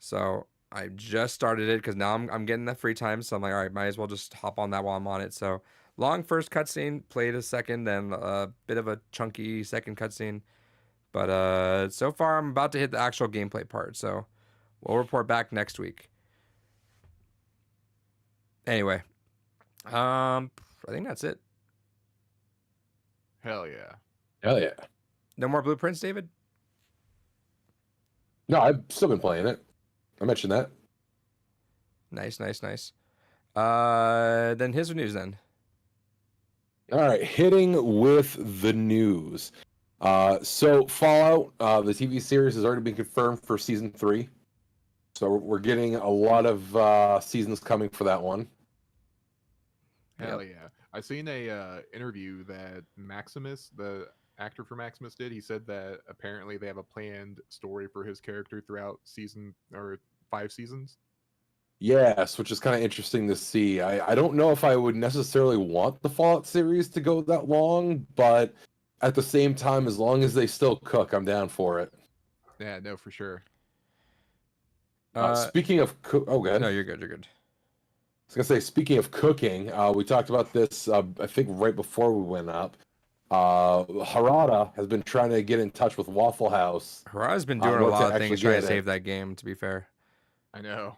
So I just started it because now I'm getting the free time. So I'm like, all right, might as well just hop on that while I'm on it. So long first cutscene, played a second, then a bit of a chunky second cutscene. But so far I'm about to hit the actual gameplay part. So we'll report back next week. Anyway, I think that's it. Hell yeah. Hell yeah. No more blueprints, David? No, I've still been playing it. I mentioned that. Nice. Then here's the news then. All right, hitting with the news. So Fallout, the TV series has already been confirmed for season 3. So we're getting a lot of seasons coming for that one. Hell yeah. I seen a interview that Maximus, the actor for Maximus, did. He said that apparently they have a planned story for his character throughout 5 seasons. Yes, which is kind of interesting to see. I don't know if I would necessarily want the Fallout series to go that long, but at the same time, as long as they still cook, I'm down for it. Yeah, no, for sure. Speaking of oh, good. No, you're good. You're good. I was gonna say, speaking of cooking, we talked about this. I think right before we went up. Harada has been trying to get in touch with Waffle House. Harada's been doing a lot of things trying to save that game. To be fair, I know.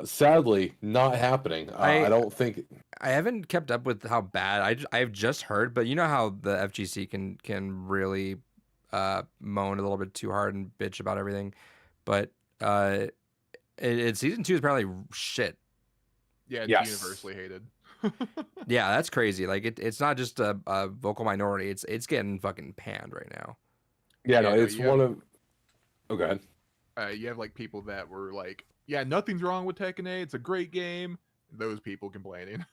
Sadly, not happening. I don't think. I haven't kept up with how bad. I've just heard, but you know how the FGC can really moan a little bit too hard and bitch about everything. But season 2 is apparently shit. Yeah, it's Yes. universally hated. Yeah, that's crazy. Like it's not just a vocal minority. It's getting fucking panned right now. Yeah, no, Yeah, no, it's you one have- of. Oh, go ahead. You have like people that were like, yeah, nothing's wrong with Tekken 8. It's a great game. Those people complaining.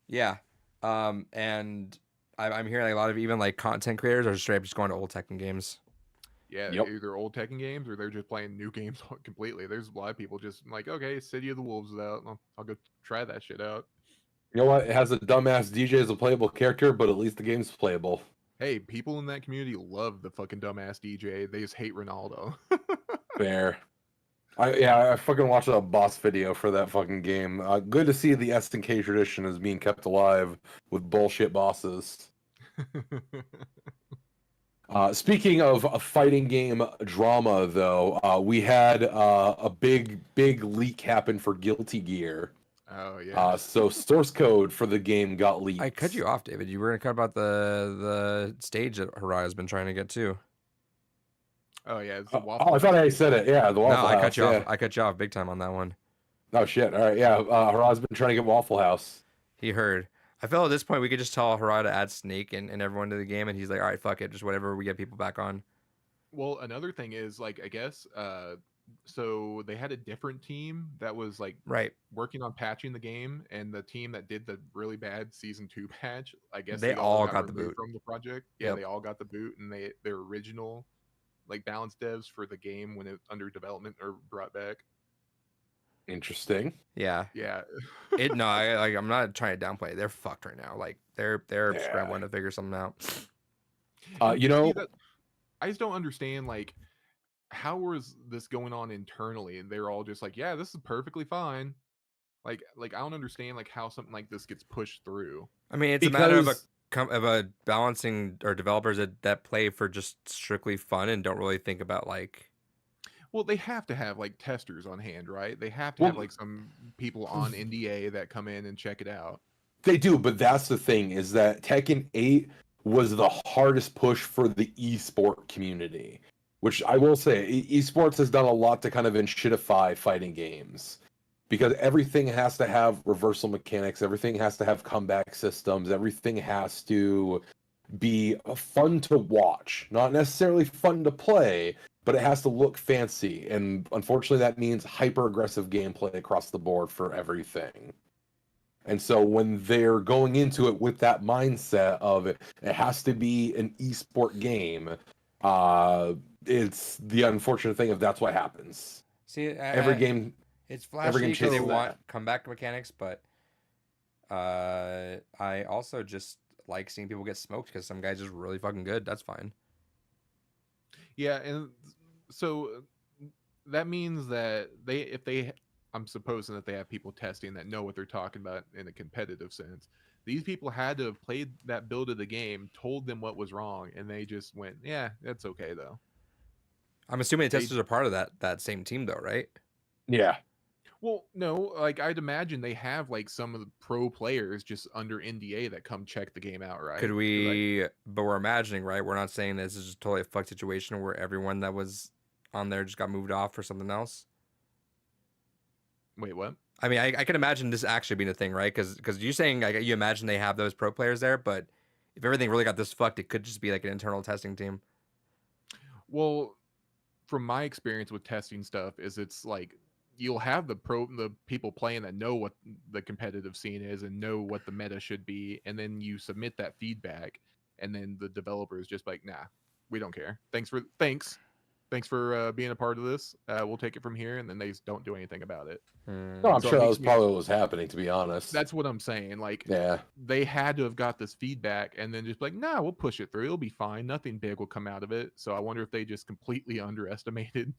Yeah, and I'm hearing like a lot of even like content creators are straight up just going to old Tekken games. Yeah, Yep. either old Tekken games or they're just playing new games completely. There's a lot of people just like, okay, City of the Wolves is out. I'll go try that shit out. You know what? It has a dumbass DJ as a playable character, but at least the game's playable. Hey, people in that community love the fucking dumbass DJ. They just hate Ronaldo. Fair. I fucking watched a boss video for that fucking game. Good to see the SNK tradition is being kept alive with bullshit bosses. Speaking of a fighting game drama, though, we had a big leak happen for Guilty Gear. Oh yeah. So source code for the game got leaked. I cut you off, David. You were gonna cut about the stage that Harai's been trying to get to. Oh yeah. It's the Oh, Waffle I thought I House said it. Yeah, the Waffle No, House. I cut you yeah. off. I cut you off big time on that one. Oh shit! All right, yeah. Harai's been trying to get Waffle House. He heard. I felt at this point we could just tell Harai to add Snake and everyone to the game, and he's like, all right, fuck it, just whatever we get people back on. Well, another thing is like I guess so they had a different team that was like Right. working on patching the game, and the team that did the really bad season 2 patch, I guess They all got the removed boot. from the project. Yeah, Yep. they all got the boot, and their original like balance devs for the game when it under development are brought back. Interesting. Yeah. Yeah. No, I'm not trying to downplay it. They're fucked right now. Like they're Yeah. scrambling to figure something out. You know, I just don't understand like how was this going on internally, and they're all just like, yeah, this is perfectly fine. Like I don't understand like how something like this gets pushed through. I mean, it's a matter of because a balancing or developers that play for just strictly fun and don't really think about like. Well, they have to have like testers on hand, right? They have to have Well- like some people on NDA that come in and check it out. they do, but that's the thing is that Tekken 8 was the hardest push for the esport community, which I will say, esports has done a lot to kind of enshittify fighting games because everything has to have reversal mechanics, everything has to have comeback systems, everything has to be fun to watch, not necessarily fun to play, but it has to look fancy. And unfortunately, that means hyper aggressive gameplay across the board for everything. And so when they're going into it with that mindset of it has to be an esport game, it's the unfortunate thing of that's what happens. See, Every game, it's every game flashy because they chases want that. comeback mechanics, but I also just like seeing people get smoked because some guys just really fucking good. That's fine. Yeah, and so that means that I'm supposing that they have people testing that know what they're talking about in a competitive sense. These people had to have played that build of the game, told them what was wrong, and they just went, yeah, that's okay though. I'm assuming the They- testers are part of that same team though, right? yeah. Well, no, like I'd imagine they have like some of the pro players just under NDA that come check the game out, right? Could 'Cause we? But we're imagining, right? We're not saying this is just totally a fuck situation where everyone that was on there just got moved off for something else. Wait, what? I mean, I can imagine this actually being a thing, right? Because you're saying like you imagine they have those pro players there, but if everything really got this fucked, it could just be like an internal testing team. Well, from my experience with testing stuff, is it's like you'll have the people playing that know what the competitive scene is and know what the meta should be, and then you submit that feedback, and then the developer is just like, nah, we don't care. Thanks for being a part of this. We'll take it from here, and then they just don't do anything about it. No, I'm So sure it that makes was me- probably what was happening, to be honest. That's what I'm saying. Like, yeah. they had to have got this feedback and then just be like, nah, we'll push it through. It'll be fine. Nothing big will come out of it. So I wonder if they just completely underestimated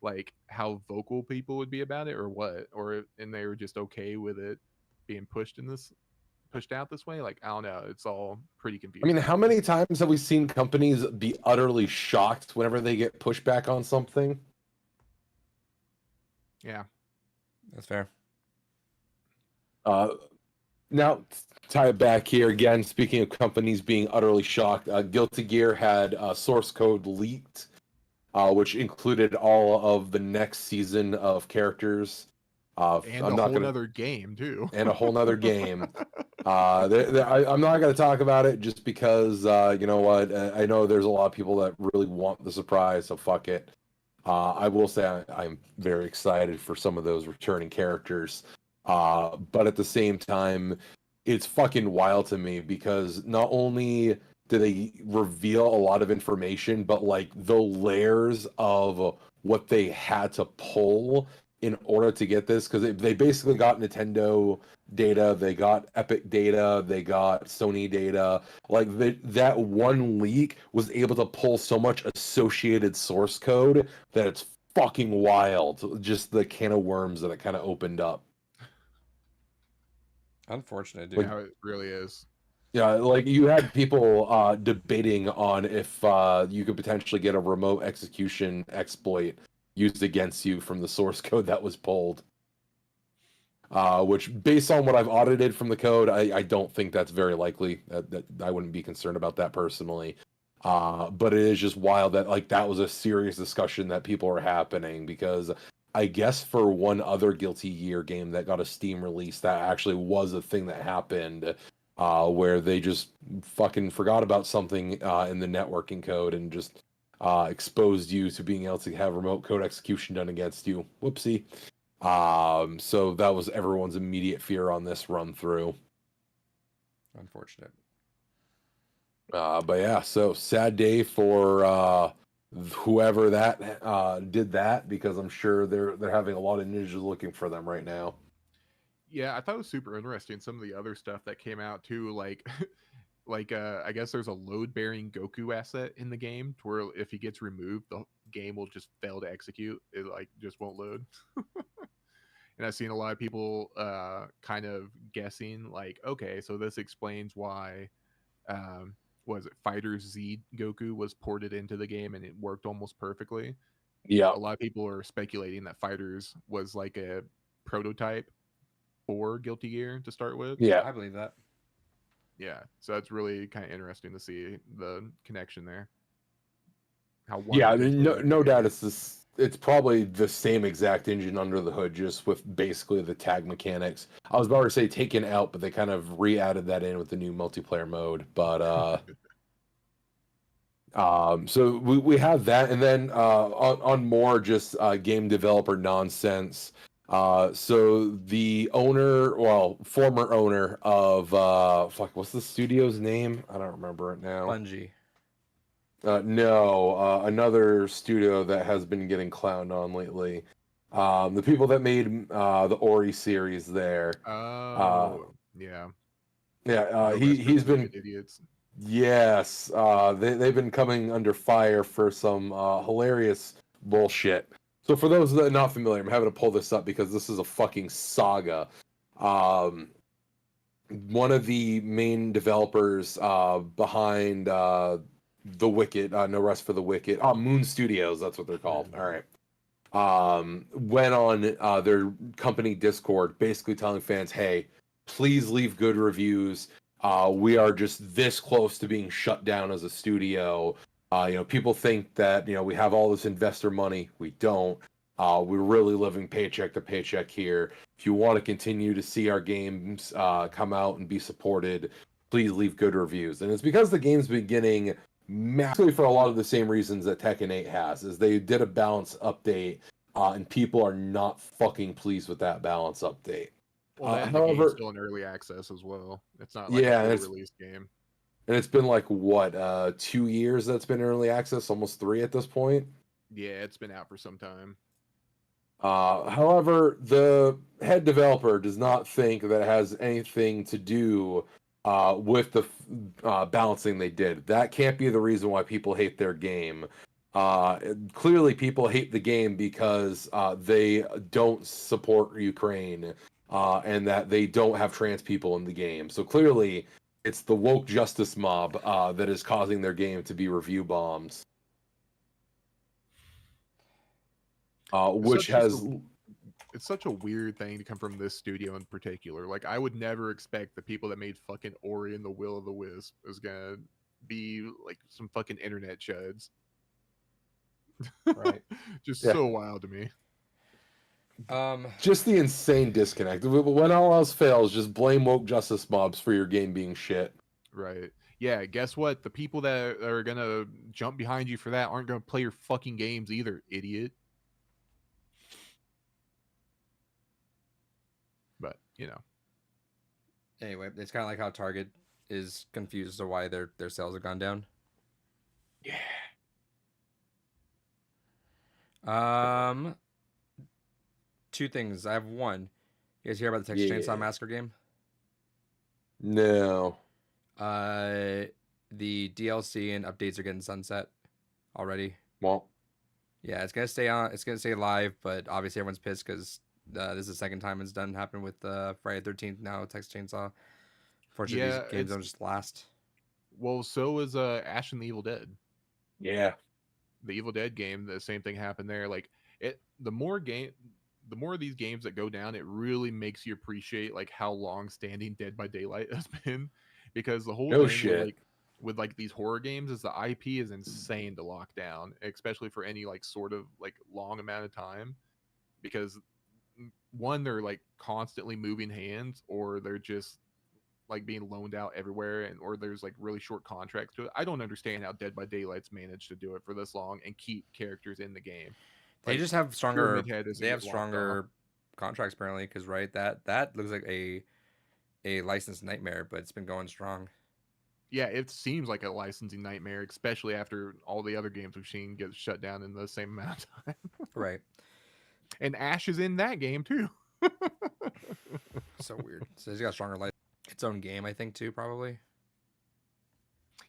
like how vocal people would be about it or what, and they were just okay with it being pushed out this way. Like, I don't know. It's all pretty I confusing. mean, how many times have we seen companies be utterly shocked whenever they get pushback on something? Yeah. That's fair. Now, tie it back here again. Speaking of companies being utterly shocked, Guilty Gear had source code leaked, which included all of the next season of characters. And I'm a not whole gonna, nother game too. and a whole nother game. I'm not going to talk about it just because, you know what? I know there's a lot of people that really want the surprise, so fuck it. I will say I'm very excited for some of those returning characters. But at the same time, it's fucking wild to me because not only do they reveal a lot of information, but like the layers of what they had to pull in order to get this, because they basically got Nintendo data, they got Epic data, they got Sony data. Like that one leak was able to pull so much associated source code that it's fucking wild. Just the can of worms that it kind of opened up. Unfortunate, You dude. know, it really is. Yeah, like you had people debating on if you could potentially get a remote execution exploit used against you from the source code that was pulled. Which, based on what I've audited from the code, I don't think that's very likely. That I wouldn't be concerned about that personally. But it is just wild that like that was a serious discussion that people are happening, because I guess for one other Guilty Gear game that got a Steam release, that actually was a thing that happened, where they just fucking forgot about something in the networking code and just exposed you to being able to have remote code execution done against you. Whoopsie. So that was everyone's immediate fear on this run through. Unfortunate. But yeah, so sad day for whoever that did that, because I'm sure they're having a lot of ninjas looking for them right now. Yeah, I thought it was super interesting. Some of the other stuff that came out too, like I guess there's a load bearing Goku asset in the game to where if he gets removed, the game will just fail to execute. It like just won't load. And I've seen a lot of people kind of guessing like, okay, so this explains why was it Fighters Z Goku was ported into the game and it worked almost perfectly. Yeah. A lot of people are speculating that Fighters was like a prototype for Guilty Gear to start with. Yeah. I believe that. Yeah, so that's really kind of interesting to see the connection there. How Yeah, I one mean, potentially no doubt replicated. it's probably the same exact engine under the hood, just with basically the tag mechanics. I was about to say taken out, but they kind of re-added that in with the new multiplayer mode. But so we have that, and then on more just game developer nonsense. So the owner, well, former owner of fuck, what's the studio's name? I don't remember it now. Bungie. No, another studio that has been getting clowned on lately. The people that made the Ori series there. Oh, yeah. Yeah, The he rest are he's been, stupid idiots. yes, they've been coming under fire for some hilarious bullshit. So for those that are not familiar, I'm having to pull this up because this is a fucking saga. One of the main developers behind The Wicket, No Rest for the Wicket, Moon Studios, that's what they're called. All right. Went on their company Discord, basically telling fans, "Hey, please leave good reviews. We are just this close to being shut down as a studio. People think that we have all this investor money. We don't. We're really living paycheck to paycheck here. If you want to continue to see our games come out and be supported, please leave good reviews." And it's because the game's been getting massively for a lot of the same reasons that Tekken 8 has, is they did a balance update, and people are not fucking pleased with that balance update. Well, that and the However, game's still in early access as well. It's not like yeah, a and full release game. it's been like what 2 years that's been in early access, almost 3 at this point. Yeah, it's been out for some time. However, the head developer does not think that it has anything to do with the balancing they did. That can't be the reason why people hate their game. Clearly, people hate the game because they don't support Ukraine and that they don't have trans people in the game. So clearly, it's the woke justice mob that is causing their game to be review bombed. Which has it's such a weird thing to come from this studio in particular. Like, I would never expect the people that made fucking Ori and the Will of the Wisp is gonna be like some fucking internet chuds. Right. Just Yeah. so wild to me. Just the insane disconnect. When all else fails, just blame woke justice mobs for your game being shit. Right. Yeah, guess what? The people that are gonna jump behind you for that aren't gonna play your fucking games either, idiot. But, you know. Anyway, it's kind of like how Target is confused as to why their sales have gone down. Yeah. Two things. I have one. You guys hear about the Texas Chainsaw Yeah. Massacre game? No. The DLC and updates are getting sunset already. Well, Yeah, it's gonna stay on. It's gonna stay live, but obviously everyone's pissed because this is the second time it's done happen with Friday the 13th. Now Texas Chainsaw. Fortunately, Yeah, these games don't just last. Well, so is Ash and the Evil Dead. yeah. The Evil Dead game, the same thing happened there. Like the more of these games that go down, it really makes you appreciate like how long standing Dead by Daylight has been, because the whole No thing shit. with like these horror games is the IP is insane to lock down, especially for any like sort of like long amount of time, because one, they're like constantly moving hands, or they're just like being loaned out everywhere, and or there's like really short contracts to it. I don't understand how Dead by Daylight's managed to do it for this long and keep characters in the game. They Like, just have stronger. Pyramid Head doesn't They have get locked off. stronger contracts apparently, because right, that looks like a licensed nightmare, but it's been going strong. Yeah, it seems like a licensing nightmare, especially after all the other games we've seen get shut down in the same amount of time. Right. And Ash is in that game too. So weird. So he's got stronger its own game, I think, too, probably.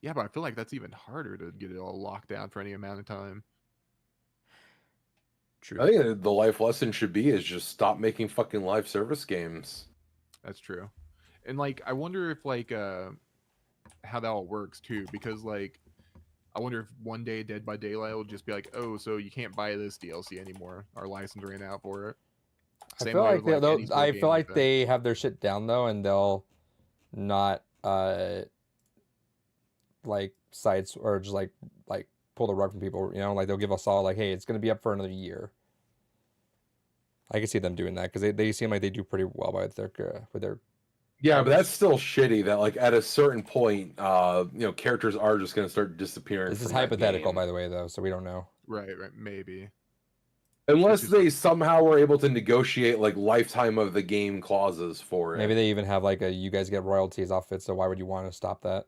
Yeah, but I feel like that's even harder to get it all locked down for any amount of time. True. I think the life lesson should be is just stop making fucking live service games. That's true. And like, I wonder if like how that all works too, because like, I wonder if one day Dead by Daylight will just be like, oh, so you can't buy this DLC anymore. Our license ran out for it. I Same feel way like with, they'll, any sort of I game feel like that. they have their shit down though, and they'll not like sites or just like pull the rug from people. You know, like they'll give us all like, hey, it's gonna be up for another year. I can see them doing that because they seem like they do pretty well with their. Yeah, but that's still shitty that like at a certain point, characters are just gonna start disappearing. This is from that hypothetical, game. by the way, though, so we don't know. Right, maybe. Unless It's just they somehow were able to negotiate like lifetime of the game clauses for it. Maybe they even have like you guys get royalties off it, so why would you want to stop that?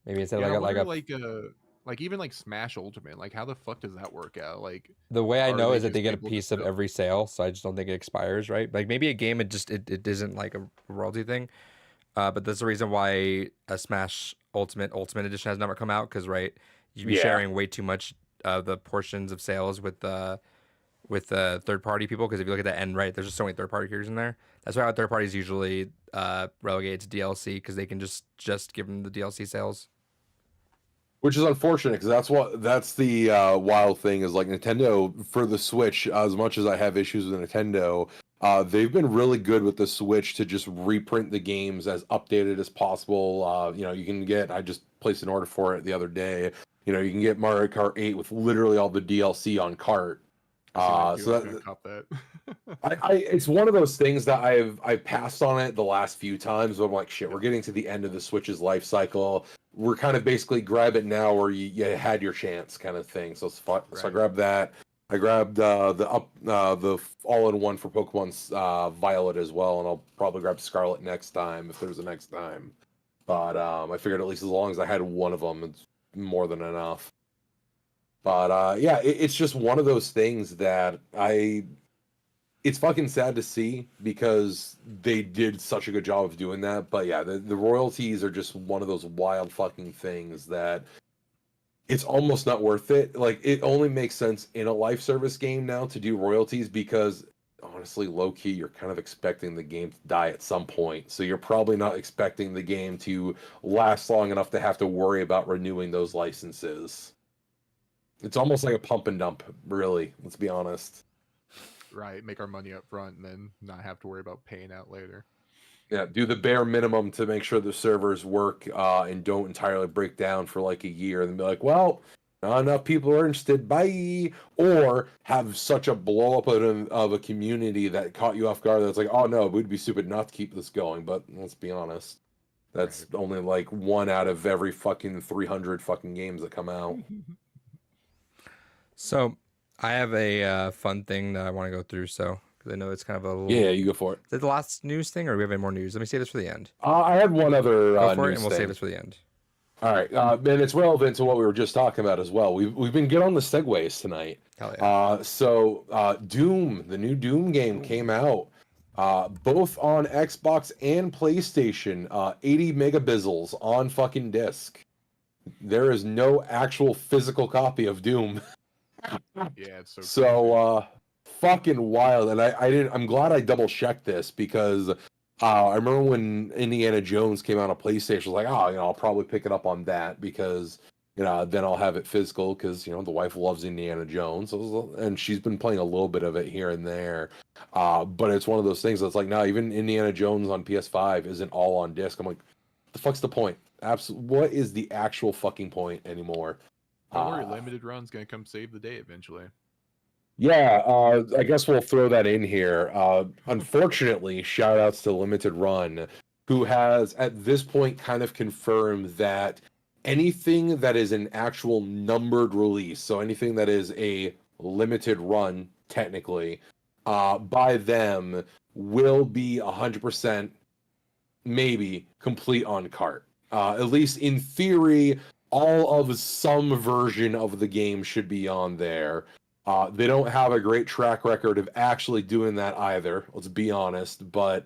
Maybe instead Yeah, of I like wonder, like even like Smash Ultimate, like how the fuck does that work out? Like, the way I are know they is that they just get a able to piece of sell- every sale, so I just don't think it expires, right? Like maybe a game it isn't like a royalty thing, but that's the reason why a Smash Ultimate Edition has never come out, because right, you'd be Yeah. sharing way too much of the portions of sales with third party people, because if you look at the end, right, there's just so many third party characters in there. That's why third parties usually relegate to DLC, because they can just give them the DLC sales. Which is unfortunate because that's the wild thing is like Nintendo for the Switch. As much as I have issues with Nintendo, they've been really good with the Switch to just reprint the games as updated as possible. You can get. I just placed an order for it the other day. You can get Mario Kart 8 with literally all the DLC on cart. I So gonna cop that. it's one of those things that I've passed on it the last few times. But I'm like, shit, we're getting to the end of the Switch's life cycle. We're kind of basically grab it now where you had your chance kind of thing. So I Right. grabbed that. I grabbed the all-in-one for Pokemon's Violet as well, and I'll probably grab Scarlet next time if there's a next time. But I figured at least as long as I had one of them, it's more than enough. But yeah, it's just one of those things that it's fucking sad to see because they did such a good job of doing that. But yeah, the royalties are just one of those wild fucking things that it's almost not worth it. Like, it only makes sense in a life service game now to do royalties because honestly, low key, you're kind of expecting the game to die at some point. So you're probably not expecting the game to last long enough to have to worry about renewing those licenses. It's almost like a pump and dump, really. Let's be honest. Right, make our money up front and then not have to worry about paying out later. Yeah, do the bare minimum to make sure the servers work and don't entirely break down for like a year, and then be like, well, not enough people are interested, bye. Or have such a blow up of a community that caught you off guard that's like, oh no, we'd be stupid not to keep this going. But let's be honest, that's only like 1 out of every fucking 300 fucking games that come out. So I have a fun thing that I want to go through. So because I know it's kind of a little. Yeah, you go for it. Is it the last news thing, or do we have any more news? Let me save this for the end. I had one other Go for it, news and we'll thing. save this for the end. All right, and it's relevant to what we were just talking about as well. We've been good on the segues tonight. Hell yeah. So Doom, the new Doom game came out, both on Xbox and PlayStation. 80 megabizzles on fucking disc. There is no actual physical copy of Doom. Yeah, it's so. So fucking wild, and I'm glad I double checked this because I remember when Indiana Jones came out on PlayStation, I was like, oh, I'll probably pick it up on that because then I'll have it physical because the wife loves Indiana Jones, and she's been playing a little bit of it here and there. But it's one of those things that's like, no, even Indiana Jones on PS5 isn't all on disc. I'm like, the fuck's the point? What is the actual fucking point anymore? Don't worry, limited run's gonna come save the day eventually. Yeah, I guess we'll throw that in here. Unfortunately, shout outs to Limited Run, who has at this point kind of confirmed that anything that is an actual numbered release, so anything that is a limited run, technically, by them will be 100% maybe complete on cart. At least in theory, all of some version of the game should be on there. They don't have a great track record of actually doing that either, let's be honest, but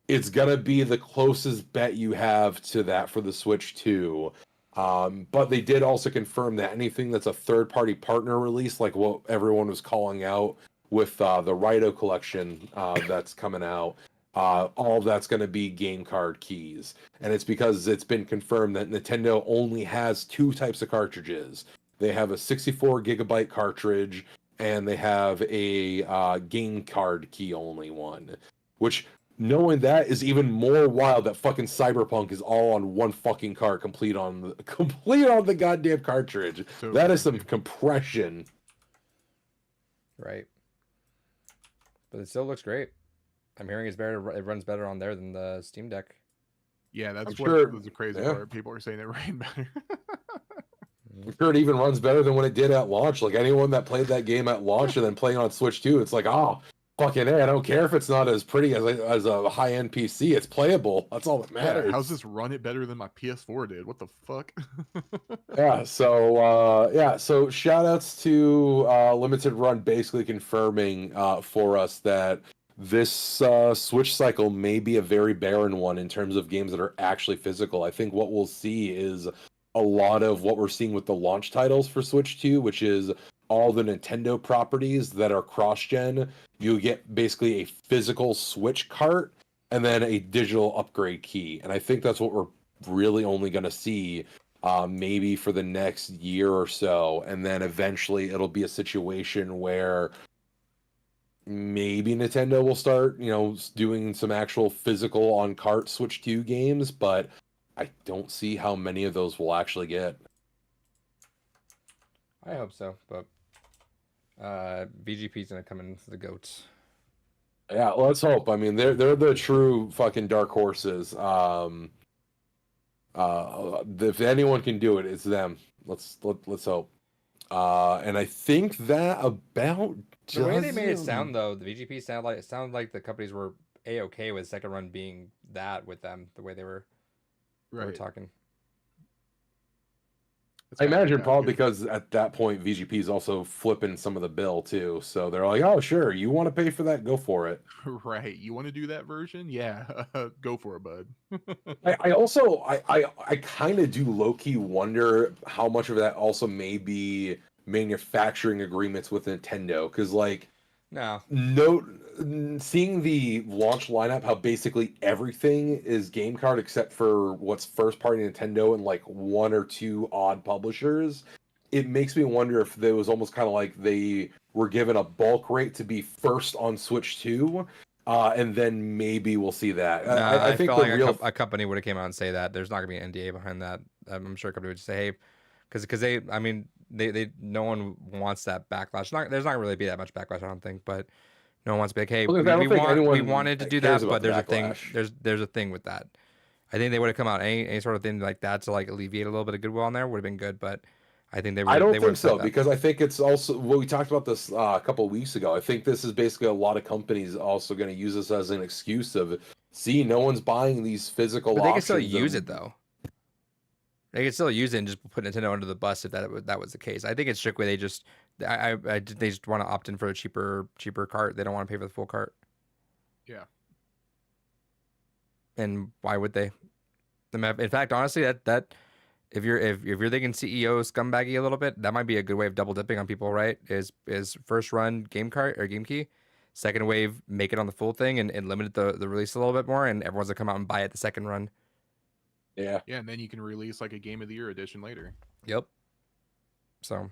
it's going to be the closest bet you have to that for the Switch 2. But they did also confirm that anything that's a third-party partner release, like what everyone was calling out with the Raito collection that's coming out, all of that's going to be game card keys. And it's because it's been confirmed that Nintendo only has 2 types of cartridges. They have a 64 gigabyte cartridge, and they have a game card key only one. Which, knowing that, is even more wild that fucking Cyberpunk is all on one fucking card, complete on the goddamn cartridge. So that is some crazy. compression. Right. But it still looks great. I'm hearing it's better. It runs better on there than the Steam Deck. Yeah, that's I'm what sure- was the crazy yeah. part. People are saying it ran better. I'm sure it even runs better than when it did at launch. Like anyone that played that game at launch and then playing on Switch 2, it's like, oh, fucking A, I don't care if it's not as pretty as a high-end PC. It's playable. That's all that matters. Yeah, how's this run it better than my PS4 did? What the fuck? Yeah, so shout outs to Limited Run basically confirming for us that this Switch cycle may be a very barren one in terms of games that are actually physical. I think what we'll see is a lot of what we're seeing with the launch titles for Switch 2, which is all the Nintendo properties that are cross-gen. You get basically a physical Switch cart and then a digital upgrade key. And I think that's what we're really only going to see maybe for the next year or so. And then eventually it'll be a situation where maybe Nintendo will start, doing some actual physical on-cart Switch 2 games, but I don't see how many of those we'll actually get. I hope so, but VGP's gonna come in for the goats. Yeah, let's hope. I mean, they're the true fucking dark horses. If anyone can do it, it's them. Let's hope. And I think that about The way they made it does sound, though, the VGP sounded like the companies were a-okay with second run being that with them. The way they were talking. It's I kinda imagine like probably that, because at that point VGP is also flipping some of the bill too. So they're like, oh sure, you want to pay for that? Go for it. right. You want to do that version? Yeah, go for it, bud. I kind of do low-key wonder how much of that also may be manufacturing agreements with Nintendo, because like No. seeing the launch lineup, how basically everything is game card except for what's first party Nintendo and like 1 or 2 odd publishers, it makes me wonder if there was almost kind of like they were given a bulk rate to be first on Switch 2, and then maybe we'll see that. I I think felt the like real a company would have came out and say that there's not gonna be an NDA behind that. I'm sure a company would just say, hey, because they, I mean, they no one wants that backlash. There's not gonna really be that much backlash, I don't think, but no one wants to be like, hey, I don't think we anyone wanted to do cares that, about but the there's a thing, backlash. there's a thing with that. I think they would have come out any sort of thing like that to like alleviate a little bit of goodwill on there would have been good, but I think I they don't would think have said so that. because I think it's also well, we talked about this a couple of weeks ago. I think this is basically a lot of companies also going to use this as an excuse of see, no one's buying these physical But they can options. still use it though. They can still use it and just put Nintendo under the bus if that was the case. I think it's strictly they just they just want to opt in for a cheaper cart. They don't want to pay for the full cart. Yeah. And why would they? In fact, honestly, that if you're thinking CEO scumbaggy a little bit, that might be a good way of double dipping on people, right? Is first run game cart or game key, second wave make it on the full thing and limit the release a little bit more, and everyone's gonna come out and buy it the second run. Yeah. Yeah, and then you can release like a Game of the Year edition later. Yep. So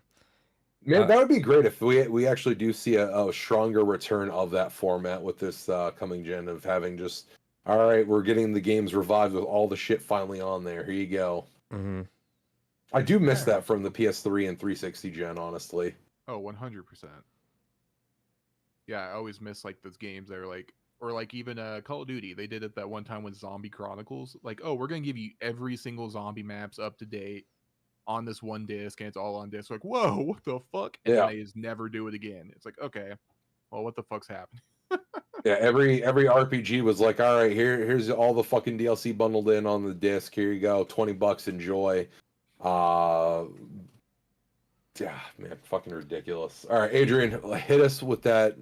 Man, that would be great if we actually do see a stronger return of that format with this coming gen of having just all right, we're getting the games revived with all the shit finally on there. Here you go. mm-hmm. I do miss Yeah. that from the PS3 and 360 gen, honestly. Oh, 100%. Yeah, I always miss like those games that are like, or like even Call of Duty. They did it that one time with Zombie Chronicles. Like, oh, we're gonna give you every single zombie maps up to date on this one disc, and it's all on disc. Like, whoa, what the fuck? And Yeah. then they just never do it again. It's like, okay, well, what the fuck's happening? Yeah, every RPG was like, all right, here's all the fucking DLC bundled in on the disc. Here you go, $20, enjoy. Yeah, man, fucking ridiculous. All right, Adrian, hit us with that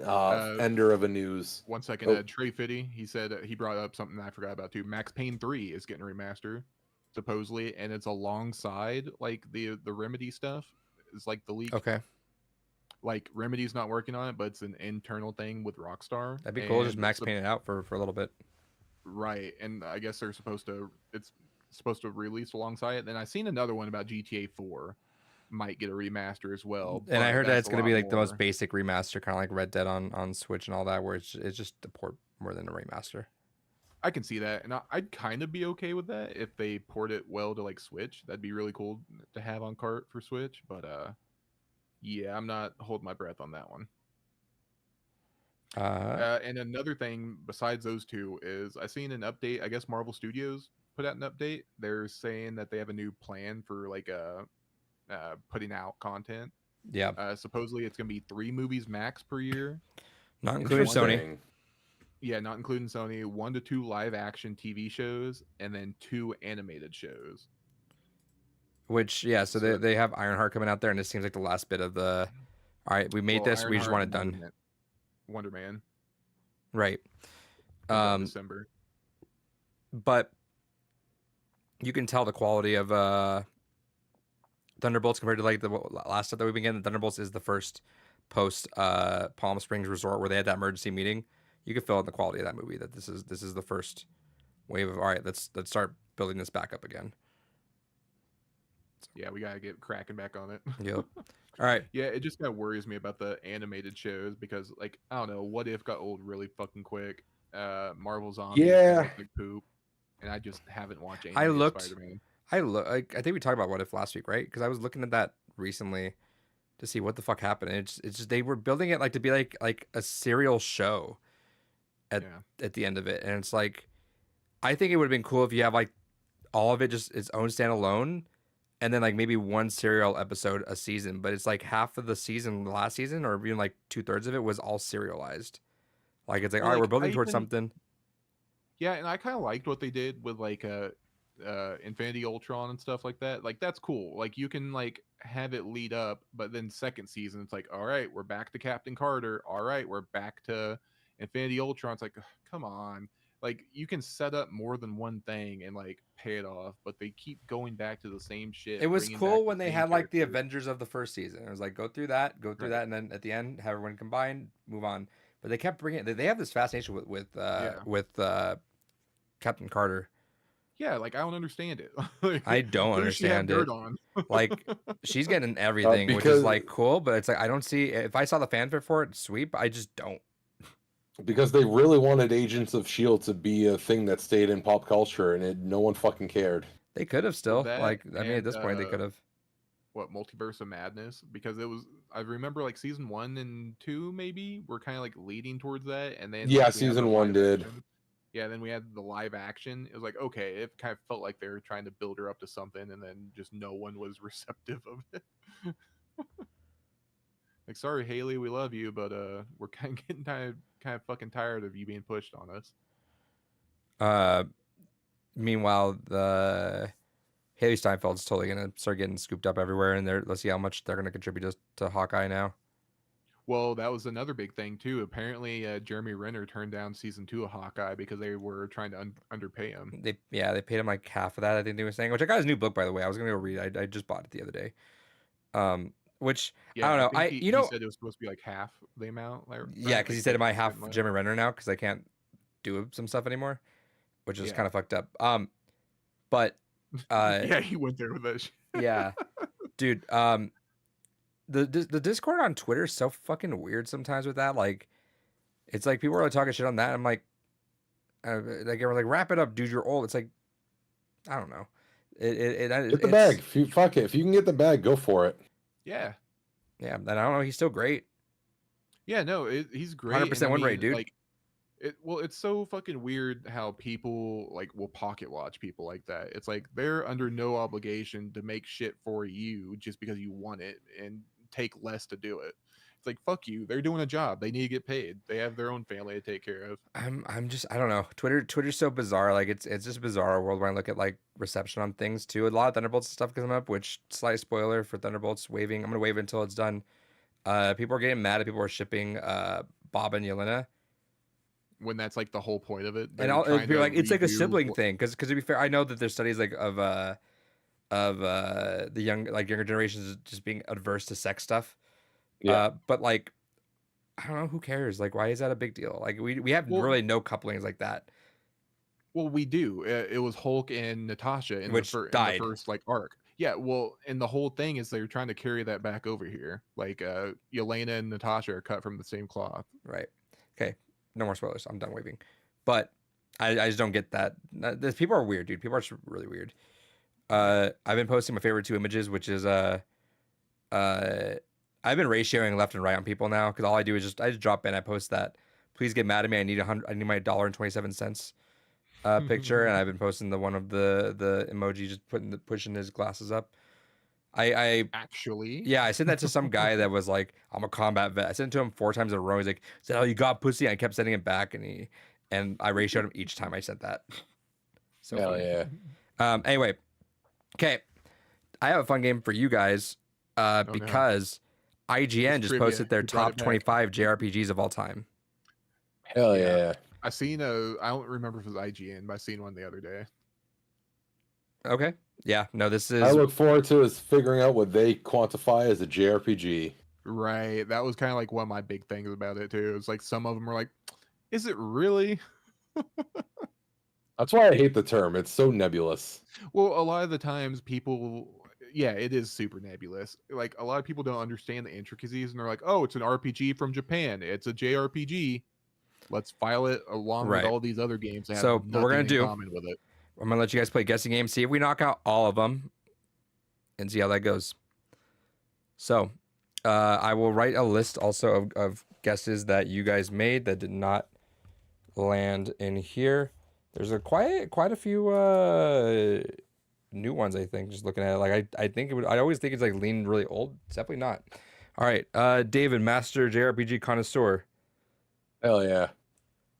ender of a news. 1 second, Oh. Trey Fitty, he said he brought up something I forgot about too. Max Payne 3 is getting remastered, supposedly, and it's alongside like the Remedy stuff. It's like the leak. Okay, Like Remedy's not working on it, but it's an internal thing with Rockstar. that'd be cool. Just and Max it's Payne it out for a little bit. right, and I guess they're supposed to. It's supposed to release alongside it. Then I seen another one about GTA 4 might get a remaster as well. And I but heard that that's it's a gonna be lot like the most more. basic remaster, kind of like Red Dead on Switch and all that, where it's just a port more than a remaster. I can see that, and I'd kind of be okay with that if they port it well to like Switch. That'd be really cool to have on cart for Switch. But yeah, I'm not holding my breath on that one. And another thing besides those two is I seen an update. I guess Marvel Studios put out an update. They're saying that they have a new plan for like putting out content. Yeah, Supposedly it's gonna be 3 movies max per year. not including Sony. Interesting. Yeah, not including Sony. 1 to 2 live action TV shows, and then 2 animated shows. Which yeah, so So- they have Ironheart coming out there, and this seems like the last bit of the. All right, we made Well, this. We just want Ironheart it and done. Wonder Man. Right. comes out in December. But you can tell the quality of Thunderbolts compared to like the last stuff that we've been getting. The Thunderbolts is the first post Palm Springs Resort where they had that emergency meeting. You can feel in the quality of that movie that this is the first wave of all right. Let's start building this back up again. Yeah, we gotta get cracking back on it. Yep. All right. Yeah, it just kind of worries me about the animated shows because, like, I don't know, What If got old really fucking quick. Marvel Zombies Yeah. looked like poop, and I just haven't watched any. I looked- Spider-Man. I think we talked about What If last week, right? Because I was looking at that recently to see what the fuck happened. And it's just they were building it like to be like a serial show at the end of it, and it's like I think it would have been cool if you have like all of it just its own standalone, and then like maybe one serial episode a season. But it's like half of the season last season, or even like 2/3 of it was all serialized. Like it's like Well, all right, we're like, building I towards even- something. Yeah, and I kind of liked what they did with like Infinity Ultron and stuff like that. Like that's cool. Like you can like have it lead up, but then second season it's like, all right, we're back to Captain Carter. All right, we're back to Infinity Ultron. It's like, ugh, come on. Like you can set up more than one thing and like pay it off, but they keep going back to the same shit. It was bringing cool back when the they same had like the characters. Avengers of the first season. It was like go through that, Right. and then at the end have everyone combined, move on. But they kept bringing. They have this fascination with Captain Carter. Yeah, like I don't understand it. Like, I don't who does she have understand dirt it. on? Like she's getting everything, which is because like cool, but it's like I don't see if I saw the fanfare for it, sweet, but I just don't. because they really wanted Agents of Shield to be a thing that stayed in pop culture, and no one fucking cared. They could have Well, still. that Like I mean, at and this point, they could have. what, Multiverse of Madness, because it was, I remember like season 1 and 2 maybe were kind of like leading towards that, and then Yeah, like, we had the season 1 live did. action. Yeah, then we had the live action. It was like, okay, it kind of felt like they were trying to build her up to something, and then just no one was receptive of it. Like, sorry, Haley, we love you, but we're kind of getting kind of fucking tired of you being pushed on us. Meanwhile, the Haley Steinfeld's totally gonna start getting scooped up everywhere, and let's see how much they're gonna contribute to Hawkeye now. Well, that was another big thing too. Apparently, Jeremy Renner turned down season 2 of Hawkeye because they were trying to underpay him. They paid him like half of that. I think they were saying, which I got his new book by the way. I was gonna go read. I just bought it the other day. Which Yeah, I don't know. think He he said it was supposed to be like half the amount. Like, yeah, right? because he Like said, "Am I 50% half less. Jeremy Renner now? Because I can't do some stuff anymore," which is Yeah. kind of fucked up. But Yeah, he went there with that shit. yeah, dude. The Discord on Twitter is so fucking weird sometimes with that. Like, it's like people are like talking shit on that. I'm like, like we're like, wrap it up, dude. You're old. It's like, I don't know. Get the bag. Fuck it. If you can get the bag, go for it. Yeah. Yeah, and I don't know. He's still great. Yeah, no, he's great. 100% win rate, dude. Like, it's so fucking weird how people like will pocket watch people like that. It's like they're under no obligation to make shit for you just because you want it and take less to do it. It's like, fuck you. They're doing a job. They need to get paid. They have their own family to take care of. I'm just I don't know. Twitter's so bizarre. Like it's just bizarre world when I look at like reception on things too. A lot of Thunderbolts stuff coming up, which slight spoiler for Thunderbolts waving. I'm gonna wave until it's done. People are getting mad at people who are shipping Bob and Yelena. When that's like the whole point of it. And They're I'll trying be to like, it's like a redo sibling what- thing. Because to be fair, I know that there's studies like of the younger generations just being adverse to sex stuff. Yeah. But like, I don't know, who cares? Like, why is that a big deal? Like, we have Well- really no couplings like that. Well, we do. It was Hulk and Natasha in Which in died. the first like arc. Yeah, well, and the whole thing is they're trying to carry that back over here. Like Yelena and Natasha are cut from the same cloth. Right. Okay. No more spoilers. I'm done waving. But I just don't get that. People are weird, dude. People are just really weird. I've been posting my favorite 2 images, which is I've been ratioing left and right on people now because all I do is I just drop in. I post that. Please get mad at me. I need my $1.27 picture, and I've been posting the one of the emoji just pushing his glasses up. I Actually, yeah, I sent that to some guy that was like, I'm a combat vet. I sent it to him 4 times in a row. He's like, is that all you got, pussy? I kept sending it back, and I ratioed him each time I sent that. So Hell funny. yeah. Anyway, okay, I have a fun game for you guys no. because IGN It's just trivia. posted their You brought top it back. 25 JRPGs of all time. Hell Yeah. yeah. I seen I don't remember if it was IGN, but I seen one the other day. Okay, yeah, no, this is I look forward to is figuring out what they quantify as a JRPG. Right. That was kind of like one of my big things about it too. It's like some of them are like, is it really? That's why I hate the term. It's so nebulous. Well, a lot of the times people, yeah, it is super nebulous. Like a lot of people don't understand the intricacies and they're like, oh, it's an RPG from Japan. It's a JRPG. Let's file it along Right. with all these other games that have So, what we're gonna nothing in do- common with it. I'm gonna let you guys play guessing game, see if we knock out all of them, and see how that goes. So, I will write a list also of guesses that you guys made that did not land in here. There's quite a few new ones. I think just looking at it, like I think it would. I always think it's like lean really old. It's definitely not. All right, David, Master JRPG connoisseur. Hell yeah.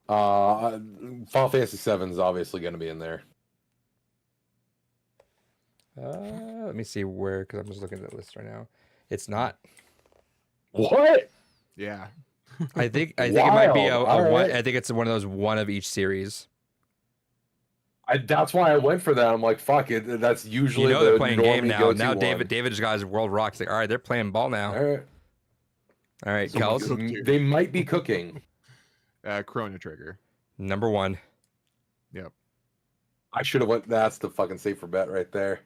Final Fantasy VII is obviously going to be in there. Let me see where, because I'm just looking at the list right now. It's not. What? Yeah. I think it might be a Wild. one. Alright. I think it's one of those one of each series. That's why I went for that. I'm like, fuck it. That's usually You know they're the playing game normie now. go-to Now one. David just got his world rock. He's like, all right, they're playing ball now. All right. All right, Someone Kels, cook too. They might be cooking. Chrono Trigger. number 1. Yep. I should have went. That's the fucking safer bet right there.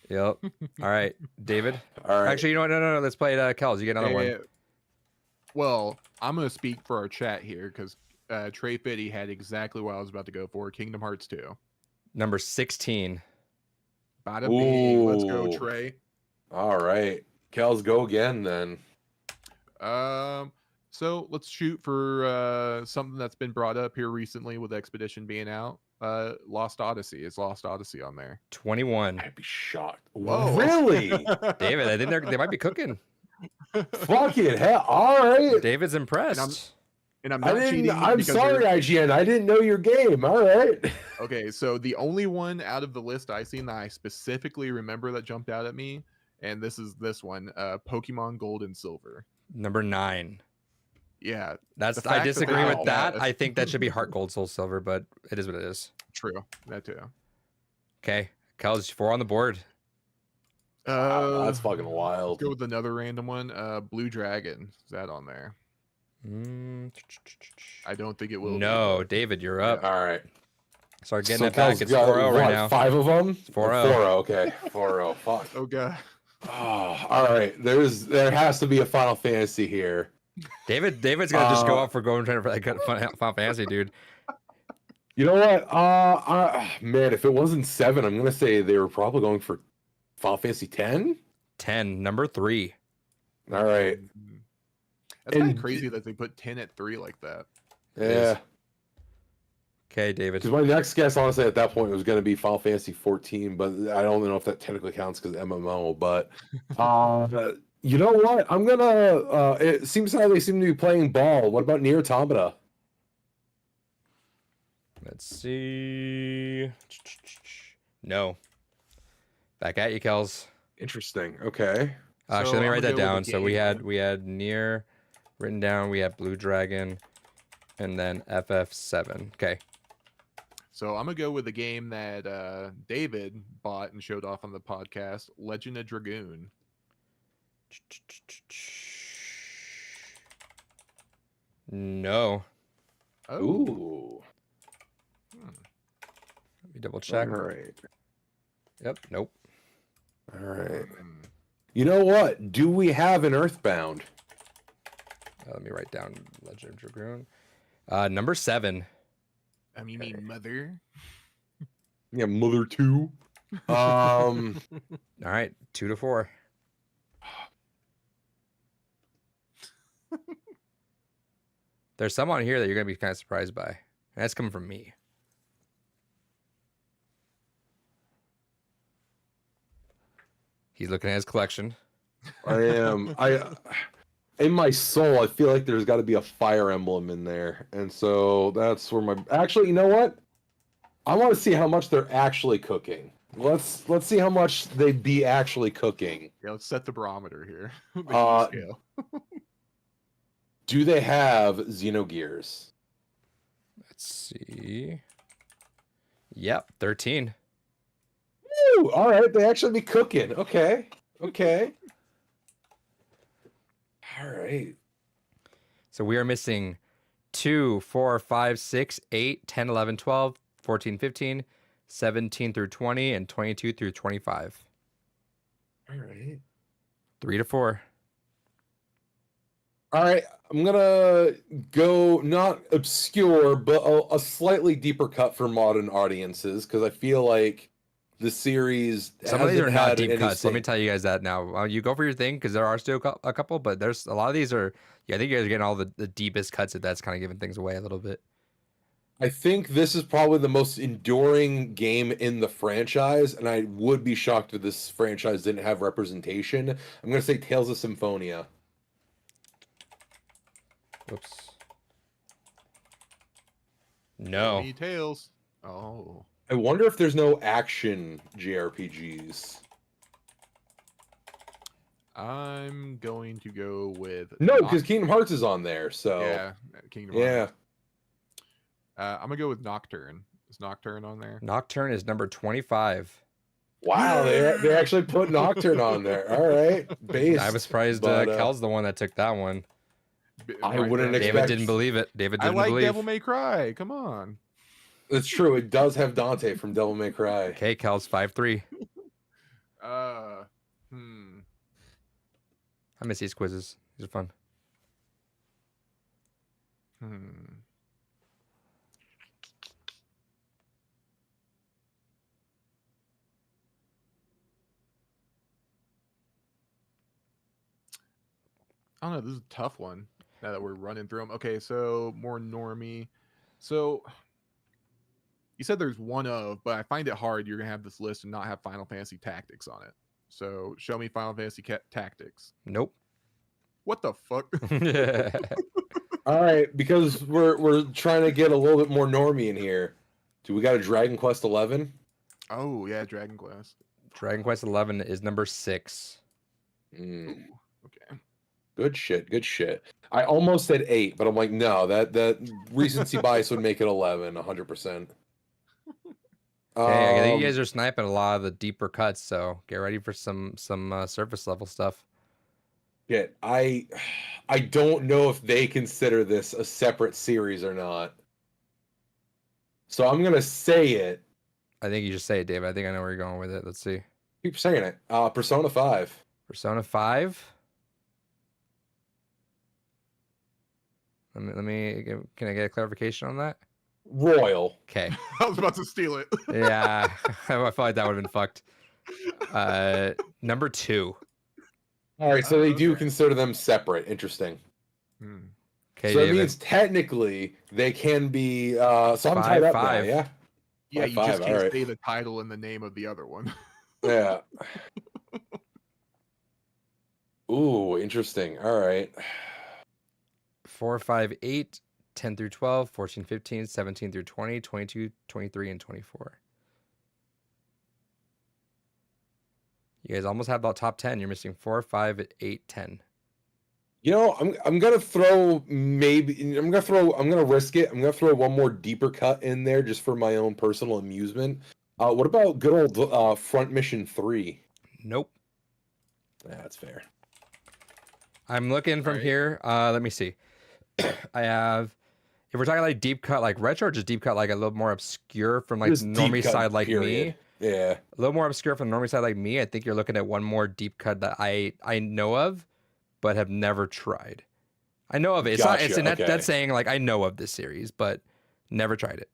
Yep. All right, David. All right. Actually, you know what? No. Let's play it. Kels, you get another one. Eh, Well, I'm gonna speak for our chat here because Trey Fitty had exactly what I was about to go for. Kingdom Hearts 2. Number 16. Bada bing. Let's go, Ooh. Trey. All right. Kels, go again then. So let's shoot for something that's been brought up here recently with Expedition being out. Lost Odyssey. Is Lost Odyssey on there? 21. I'd be shocked. Whoa. Really? David, I think they might be cooking. Fucking hell. All right. David's impressed. And I'm I not didn't. cheating. I'm because sorry, they're- IGN. I didn't know your game. All right. Okay, so the only one out of the list I seen that I specifically remember that jumped out at me, and this is this one, Pokemon Gold and Silver. Number 9. Yeah, That's The I fact that disagree they with have that. that- I think that should be Heart Gold Soul Silver, but it is what it is. true. That too. Okay. Kels, 4 on the board. Wow, that's fucking Let's wild. go with another random one. Blue Dragon. Is that on there? I don't think it will. be, No, but- David, you're up. All right. Start getting So it back. Kels It's got, 4-0 right what, now. 5 of them? 4-0. 4-0. Okay. 4-0. Fuck. Oh god. Oh, all right. There has to be a Final Fantasy here. David's gonna just go Uh, up for going trying to like Final Fantasy, dude. You know what? Man, if it wasn't 7, I'm gonna say they were probably going for Final Fantasy 10. 10, number 3. All right. That's kind And- of crazy that they put 10 at 3 like that. Yeah. Okay, David. Because my next guess, honestly, at that point was going to be Final Fantasy 14, but I don't know if that technically counts because MMO. But you know what? I'm gonna. It seems how they seem to be playing ball. What about Nier Automata? Let's see. No. Back at you, Kels. Interesting. Okay. Actually, So let me I'm write gonna that go down. with the So game. we had Near written down. We had Blue Dragon, and then FF7. Okay. So I'm gonna go with the game that David bought and showed off on the podcast, Legend of Dragoon. No. Oh, Ooh. Let me double check. All right. Yep. Nope. All right. hmm. You know what? Do we have an Earthbound? Let me write down Legend of Dragoon. Number 7. You mean Mother? Yeah, Mother 2. All right. 2-4. There's some on here that you're gonna be kind of surprised by. And that's coming from me. He's looking at his collection. I am. In my soul, I feel like there's got to be a Fire Emblem in there, and so that's where my. Actually, you know what? I want to see how much they're actually cooking. Let's see how much they'd be actually cooking. Yeah, let's set the barometer here. The heat Uh, scale. Do they have Xenogears? Let's see. Yep, 13. Woo! All right, they actually be cooking. Okay. Okay. All right. So we are missing 2, 4, 5, 6, 8, 10, 11, 12, 14, 15, 17 through 20, and 22 through 25. All right. 3-4. All right, I'm gonna go not obscure, but a slightly deeper cut for modern audiences because I feel like the series Some of these are hasn't not had deep any cuts. Let me sa- tell you guys that now. You go for your thing because there are still a couple, but there's a lot of these are. Yeah, I think you guys are getting all the deepest cuts. If that's kind of giving things away a little bit. I think this is probably the most enduring game in the franchise, and I would be shocked if this franchise didn't have representation. I'm gonna say Tales of Symphonia. Oops. No. Any tails? Oh. I wonder if there's no action JRPGs. I'm going to go with No, Noc- because Kingdom Hearts is on there. So yeah, Kingdom yeah. Hearts. I'm gonna go with Nocturne. Is Nocturne on there? Nocturne is number 25. Wow, they actually put Nocturne on there. All right, base. I was surprised but, Cal's the one that took that one. I wouldn't there. David expect- didn't believe it. David I didn't like believe. Devil May Cry. Come on. It's true. It does have Dante from Devil May Cry. Okay, Cal's 5-3. Hmm. I miss these quizzes. These are fun. Hmm. I don't know. This is a tough one. Now that we're running through them. Okay, so more normie. So you said there's one of, but I find it hard. You're gonna have this list and not have Final Fantasy Tactics on it. So show me Final Fantasy Tactics. Nope. What the fuck? All right, because we're trying to get a little bit more normie in here. Do we got a Dragon Quest 11? Oh yeah, Dragon Quest. Dragon Quest 11 is number 6. Mm, Ooh, okay. good shit. Good shit. I almost said 8, but I'm like, no, that recency bias would make it 11, 100%. Okay, I think you guys are sniping a lot of the deeper cuts, so get ready for some surface level stuff. Shit, I don't know if they consider this a separate series or not. So I'm gonna say it. I think you just say it, Dave. I think I know where you're going with it. Let's see. Keep saying it. Persona 5. Persona 5. Can I get a clarification on that? Royal. Okay. I was about to steal it. Yeah, I felt like that would have been fucked. Number 2. All right, so they do Okay. consider them separate. Interesting. Hmm. Okay, So that David. means technically they can be. So I'm tied up now. 5-5. Yeah. Yeah, you 5-5, just can't alright. say the title and the name of the other one. Yeah. Ooh, interesting. All right. 4, 5, 8, 10 through 12, 14, 15, 17 through 20, 22, 23, and 24. You guys almost have about top 10. You're missing 4, 5, 8, 10. You know, I'm gonna throw I'm gonna risk it. I'm gonna throw one more deeper cut in there just for my own personal amusement. What about good old Front Mission 3? Nope. Yeah, that's fair. I'm looking from Alright. here. Let me see. I have, if we're talking like deep cut, like retro, or just deep cut, like a little more obscure from like Just deep normie cut, side, like me. period. Yeah. A little more obscure from the normie side, like me. I think you're looking at one more deep cut that I know of, but have never tried. I know of it. It's not. It's Gotcha, okay. that's saying like I know of this series, but never tried it.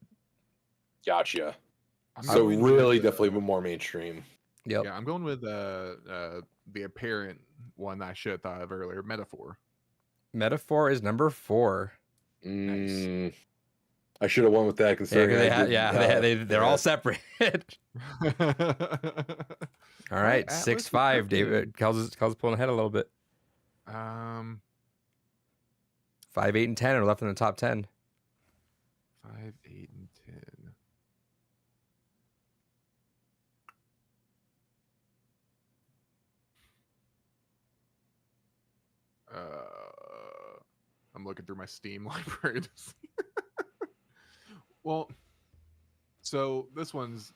Gotcha. I'm So going really, with, definitely more mainstream. Yep. Yeah, I'm going with the apparent one I should have thought of earlier, Metaphor. Metaphor is number 4. Mm, I should have won with that Yeah, considering. 'cause I didn't, they're yeah. all separate. All right, Atlas 6-5. is David, Kel's pulling ahead a little bit. 5, 5, 8, and 10 are left in the top 10. 8, and 10. I'm looking through my Steam library to see. Well, so this one's,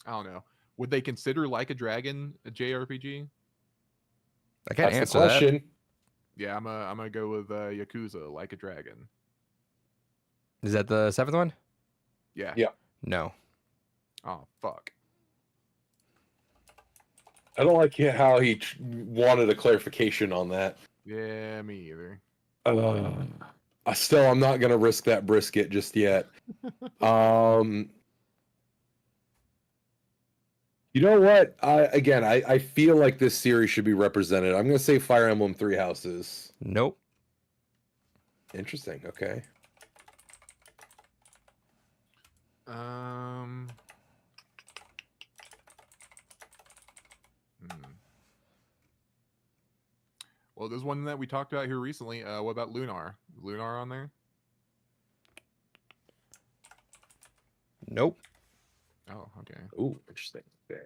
I don't know. Would they consider Like a Dragon a JRPG? I can't That's the answer that. question. Yeah, I'm gonna go with Yakuza, Like a Dragon. Is that the 7th one? Yeah. Yeah. No. Oh fuck. I don't like how he wanted a clarification on that. Yeah, me either. Still, I'm not gonna risk that brisket just yet. You know what? I feel like this series should be represented. I'm gonna say Fire Emblem Three Houses. Nope. Interesting. Okay. Hmm. Well, there's one that we talked about here recently. What about Lunar? Lunar on there? Nope. Oh, okay. Ooh, interesting. Okay.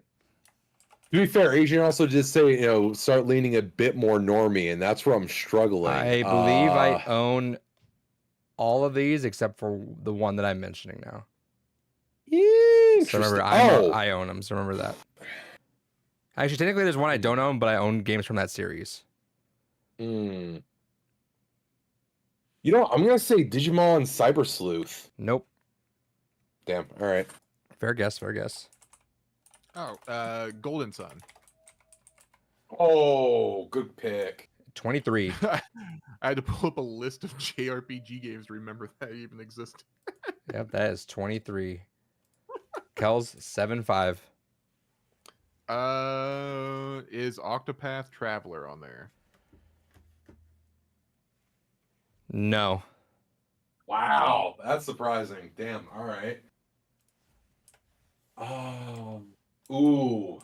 To be fair, Asian also did say, start leaning a bit more normie, and that's where I'm struggling. I believe I own all of these except for the one that I'm mentioning now. So remember, I own them. So remember that. Actually, technically, there's one I don't own, but I own games from that series. Hmm. I'm gonna say Digimon Cyber Sleuth. Nope. Damn. All right. Fair guess. Fair guess. Oh, Golden Sun. Oh, good pick. 23. I had to pull up a list of JRPG games to remember that even existed. Yep, that is 23. Kells 7-5. Is Octopath Traveler on there? No. Wow, that's surprising. Damn. All right. Ooh.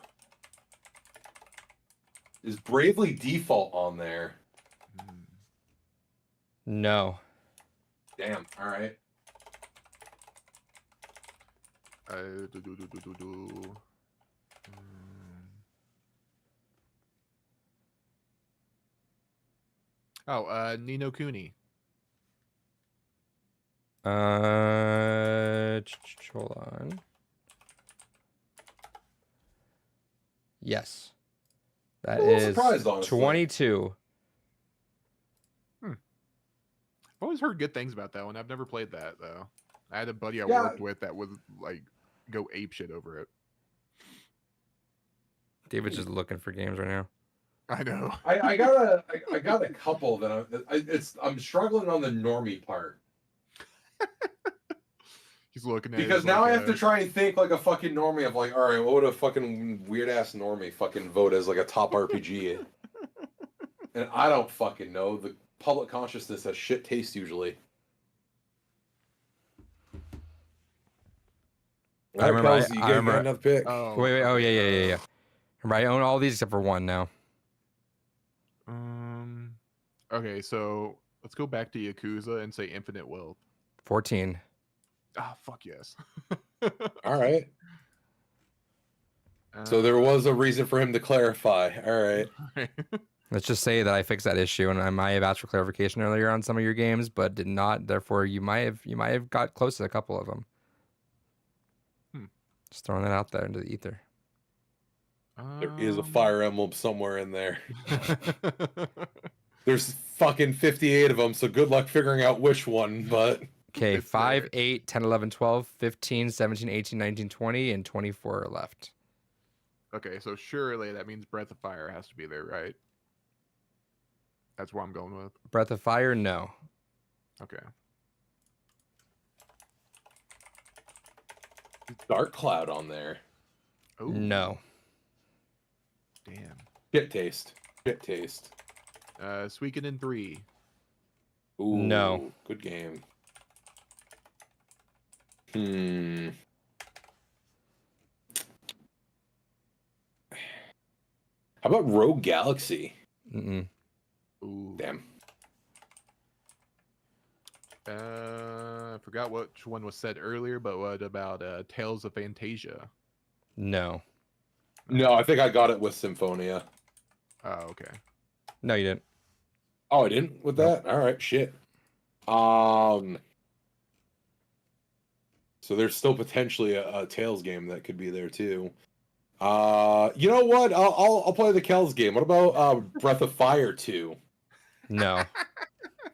Is Bravely Default on there? Hmm. No. Damn. All right. Hmm. Oh, Nino Kuni. Hold on. Yes. That I'm a little is surprised, honestly. 22. I've always heard good things about that one. I've never played that though. I had a buddy I Yeah. worked with that would like go apeshit over it. David's just looking for games right now. I know. I got a couple that I'm struggling on the normie part He's looking at it, because he's now like, I have to try and think like a fucking normie of like, all right, what would a fucking weird ass normie fucking vote as like a top RPG? And I don't fucking know. The public consciousness has shit taste usually. I remember- Kelsey, I remember- got another pick. Oh, Wait. Oh, okay, yeah. Remember, I own all these except for one now. Okay, so let's go back to Yakuza and say Infinite Wealth. 14. Ah, fuck yes. All right. So there was a reason for him to clarify. All right. Let's just say that I fixed that issue, and I might have asked for clarification earlier on some of your games, but did not. Therefore, you might have got close to a couple of them. Just throwing that out there into the ether. There is a Fire Emblem somewhere in there. There's fucking 58 of them, so good luck figuring out which one, but... Okay, It's 5, there. 8, 10, 11, 12, 15, 17, 18, 19, 20, and 24 are left. Okay, so surely that means Breath of Fire has to be there, right? That's what I'm going with. Breath of Fire, no. Okay. Dark Cloud on there. Oh No. damn. Shit taste. Shit taste. Suikoden 3. Ooh, No. Good game. How about Rogue Galaxy? Mm-mm. Ooh. Damn. I forgot which one was said earlier, but what about Tales of Fantasia? No. No, I think I got it with Symphonia. Oh, okay. No, you didn't. Oh, I didn't with that? All right, shit. So there's still potentially a Tales game that could be there too. You know what? I'll play the Kells game. What about Breath of Fire 2? No.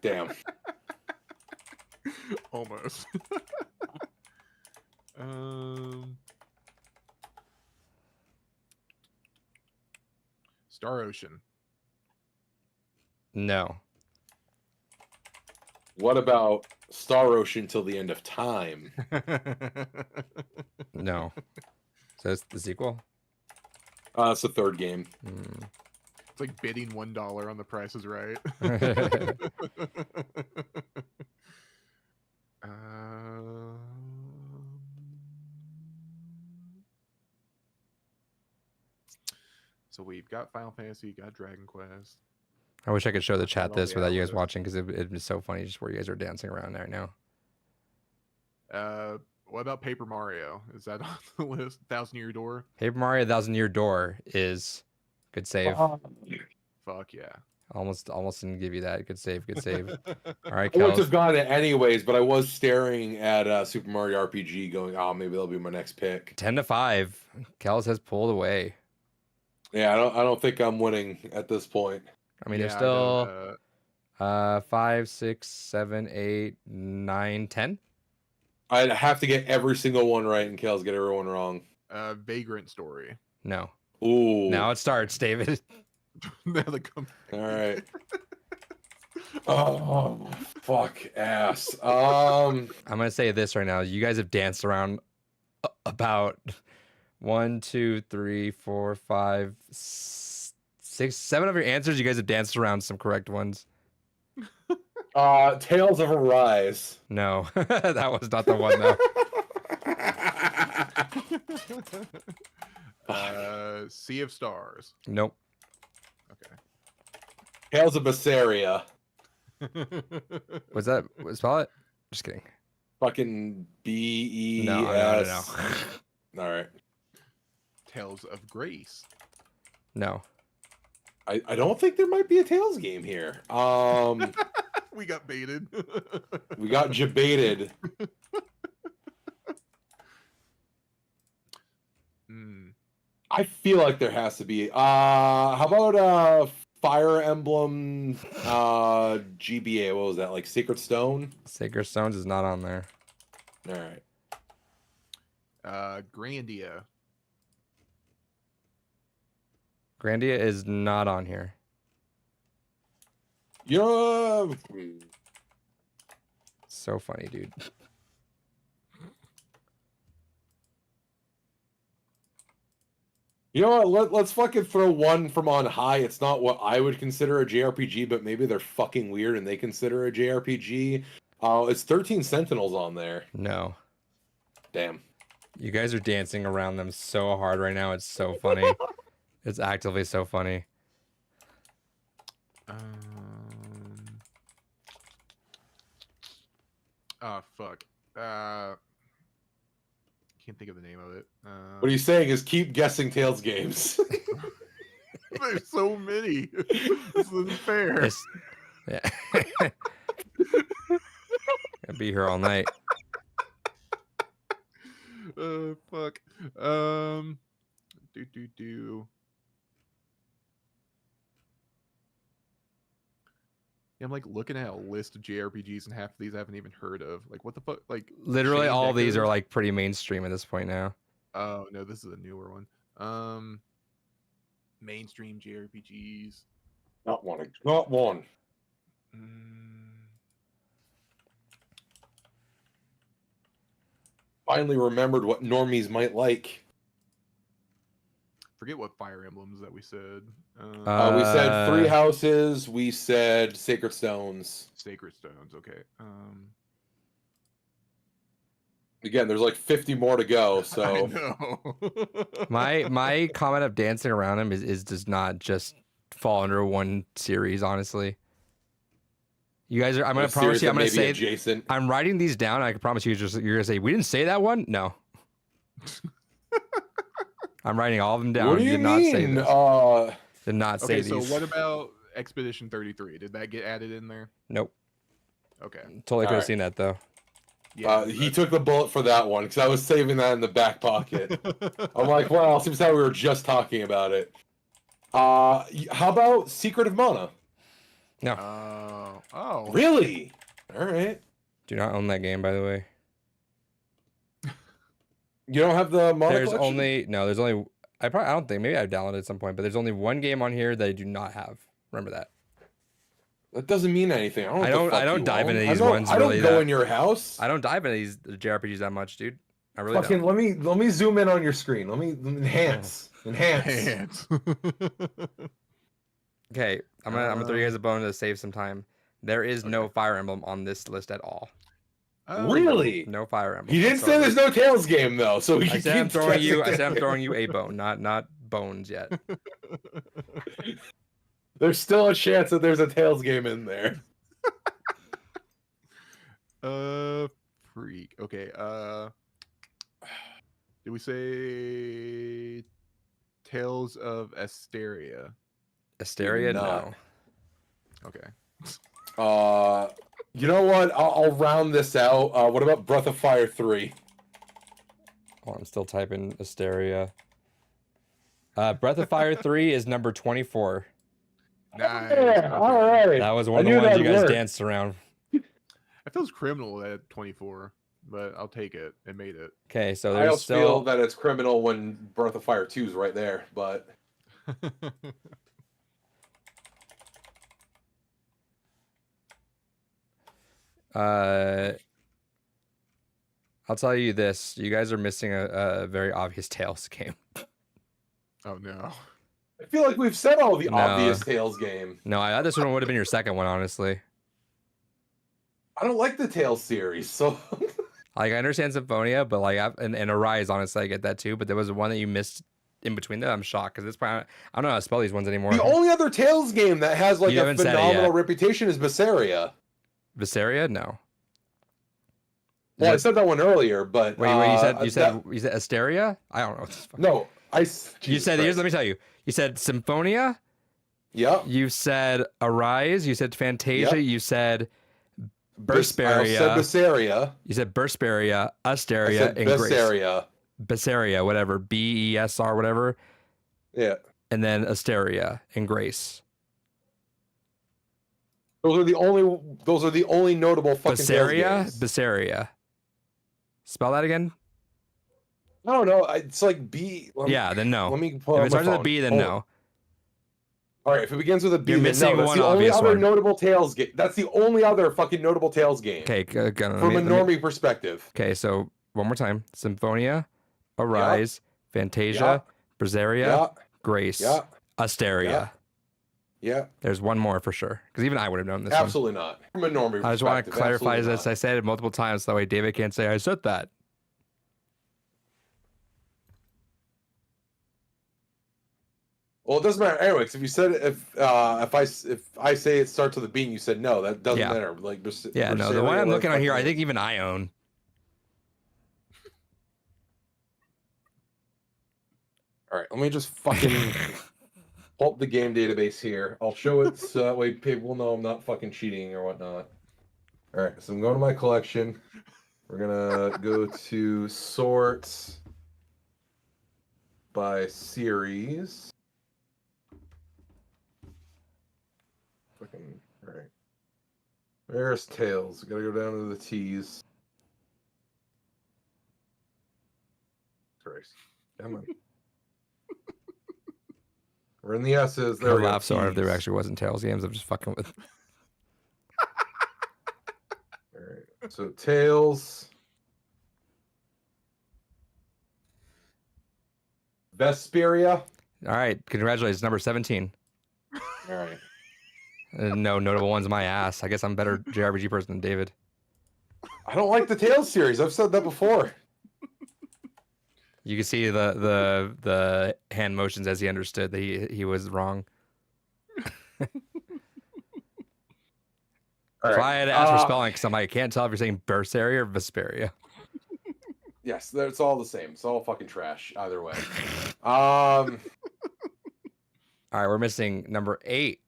Damn. Almost. Star Ocean. No. What about Star Ocean till the end of time? No. So it's the sequel? It's the third game. Mm. It's like bidding $1 on The Price is Right. So we've got Final Fantasy, got Dragon Quest. I wish I could show the Put chat all this the without you guys outlets. watching because it'd be so funny just where you guys are dancing around right now. What about Paper Mario? Is that on the list? Thousand Year Door? Paper Mario 1000-Year Door is good save. Fuck yeah. Almost didn't give you that. Good save. Good save. All right, I would Kels. have gotten it anyways, but I was staring at Super Mario RPG going, oh, maybe that'll be my next pick. 10-5. Kels has pulled away. Yeah, I don't think I'm winning at this point. I mean, Yeah, there's I don't, still 5, 6, 7, 8, 9, 10. I'd have to get every single one right, and Kale's get everyone wrong. Vagrant Story. No. Ooh. Now it starts, David. Now the company. All right. Oh, fuck ass. I'm gonna say this right now. You guys have danced around about 1, 2, 3, 4, 5, 6, 7 of your answers. You guys have danced around some correct ones. Tales of Arise. No, that was not the one though. Sea of Stars. Nope. Okay. Tales of Berseria. Was that spell it? Just kidding. Fucking BES. No. All right. Tales of Grace. No. I don't think there might be a Tales game here. We got baited. We got jebaited. I feel like there has to be. How about Fire Emblem GBA? What was that? Like Sacred Stone? Sacred Stones is not on there. All right. Grandia. Grandia is not on here. Yeah. So funny, dude. You know what? Let's fucking throw one from on high. It's not what I would consider a JRPG, but maybe they're fucking weird and they consider a JRPG. It's 13 Sentinels on there. No. Damn. You guys are dancing around them so hard right now. It's so funny. It's actively so funny. Oh fuck. Can't think of the name of it. What he's saying is keep guessing Tales games. There's so many. This isn't fair. Yeah. I'll be here all night. Fuck. Do. Yeah, I'm like looking at a list of JRPGs and half of these I haven't even heard of. Like, what the fuck? Like, Literally Shane all these Decker? are like pretty mainstream at this point now. Oh no, this is a newer one. Mainstream JRPGs. Not one. Not one. Finally remembered what normies might like. Forget what Fire Emblems that we said. We said Three Houses. We said Sacred Stones. Sacred Stones. Okay. Again, there's like 50 more to go. I So know. My comment of dancing around him is does not just fall under one series, honestly. You guys are. I'm gonna promise you. I'm gonna say. adjacent. I'm writing these down. And I can promise you. You're gonna say we didn't say that one. No. I'm writing all of them down. What do you did not say mean? this. Did not say Okay, so these. what about Expedition 33? Did that get added in there? Nope. Okay. Totally could have Alright. seen that though. Yeah. He took the bullet for that one because I was saving that in the back pocket. I'm like, well, seems how we were just talking about it. How about Secret of Mana? No. Oh. Really? All right. Do not own that game, by the way. You don't have the Mana There's collection? there's only. I don't think maybe I've downloaded at some point, but there's only one game on here that I do not have. Remember that. That doesn't mean anything. I don't dive into these I don't, ones I don't really go that- in your house. I don't dive into these JRPGs that much, dude. I really Fucking don't. let me zoom in on your screen. Let me enhance. Hands. Okay, I'm gonna throw you guys a bone to save some time. There is no Fire Emblem on this list at all. Oh, Really? No Fire Emblem. He didn't say there's no Tails game though, so we I can said I'm keep throwing you. I guessing. said I'm throwing you a bone, not bones yet. There's still a chance that there's a Tails game in there. Freak. Okay. Did we say Tales of Asteria? Asteria, not. no. Okay. You know what? I'll round this out. What about Breath of Fire 3? Oh, I'm still typing Asteria. Breath of Fire 3 is number 24. Nice. Yeah, all right. That was I one of the knew ones you that'd guys work. danced around. That feels criminal at 24. but I'll take it. It made it. Okay, so I there's also feel still that it's criminal when Breath of Fire 2 is right there, but I'll tell you this: you guys are missing a very obvious Tails game. Oh no. I feel like we've said all the No. obvious Tales game. No, I thought this one would have been your second one, honestly. I don't like the Tales series, so Like I understand Symphonia, but like and Arise, honestly, I get that too. But there was one that you missed in between that. I'm shocked because it's probably I don't know how to spell these ones anymore. the only other Tales game that has like You a haven't said it phenomenal yet. reputation is Berseria. Visaria? No. Well, I Is that- said that one earlier, but wait, you said that- you said Asteria? I don't know. What this fuck- no. You Jesus said here's, Christ. let me tell you. You said Symphonia. Yeah. You said Arise. You said Fantasia. Yep. You said I said Bersperia. Berseria. You said Bersperia, I Asteria, said and Grace. Berseria. Besseria, whatever. BESR, whatever. Yeah. And then Asteria and Grace. Those are the only notable fucking Tales Besseria? games. Besseria. Spell that again? I don't know. It's like B. Yeah, then no. Let me pull If out it my starts with a phone. B, then Hold no. on. All right, if it begins with a B, You're then missing no. That's one the only obvious other one. notable Tales game. That's the only other fucking notable Tales game. Okay, From a normie perspective. Okay, so one more time. Symphonia, Arise, Fantasia, Berseria, Yeah. Grace, Yeah. Asteria. Yeah. There's one more for sure. Because even I would have known this one. Absolutely not. From a normie perspective. I just want to clarify absolutely this. I said it multiple times so that way David can't say I said that. Well, it doesn't matter. Anyway, 'cause if you said if I say it starts with a B and you said no, that doesn't Yeah. matter. Like Yeah, no, the one I'm looking at here, I think even I own. All right, let me just fucking pull up the game database here. I'll show it so that way people know I'm not fucking cheating or whatnot. All right, so I'm going to my collection. We're gonna go to sort by series. Fucking all right. There's Tails. Gotta go down to the T's. Christ. Come on. We're in the S's. I There would we go. laugh so hard if there T's. actually wasn't Tails games. I'm just fucking with. All right. So Tails. Vesperia. All right, congratulations, number 17. All right. No notable ones in my ass. I guess I'm a better JRPG person than David. I don't like the Tails series. I've said that before. You can see the hand motions as he understood that he was wrong. All If right. I had asked for spelling, because I can't tell if you're saying Berseria or Vesperia. Yes, it's all the same. It's all fucking trash either way. All right, we're missing number 8,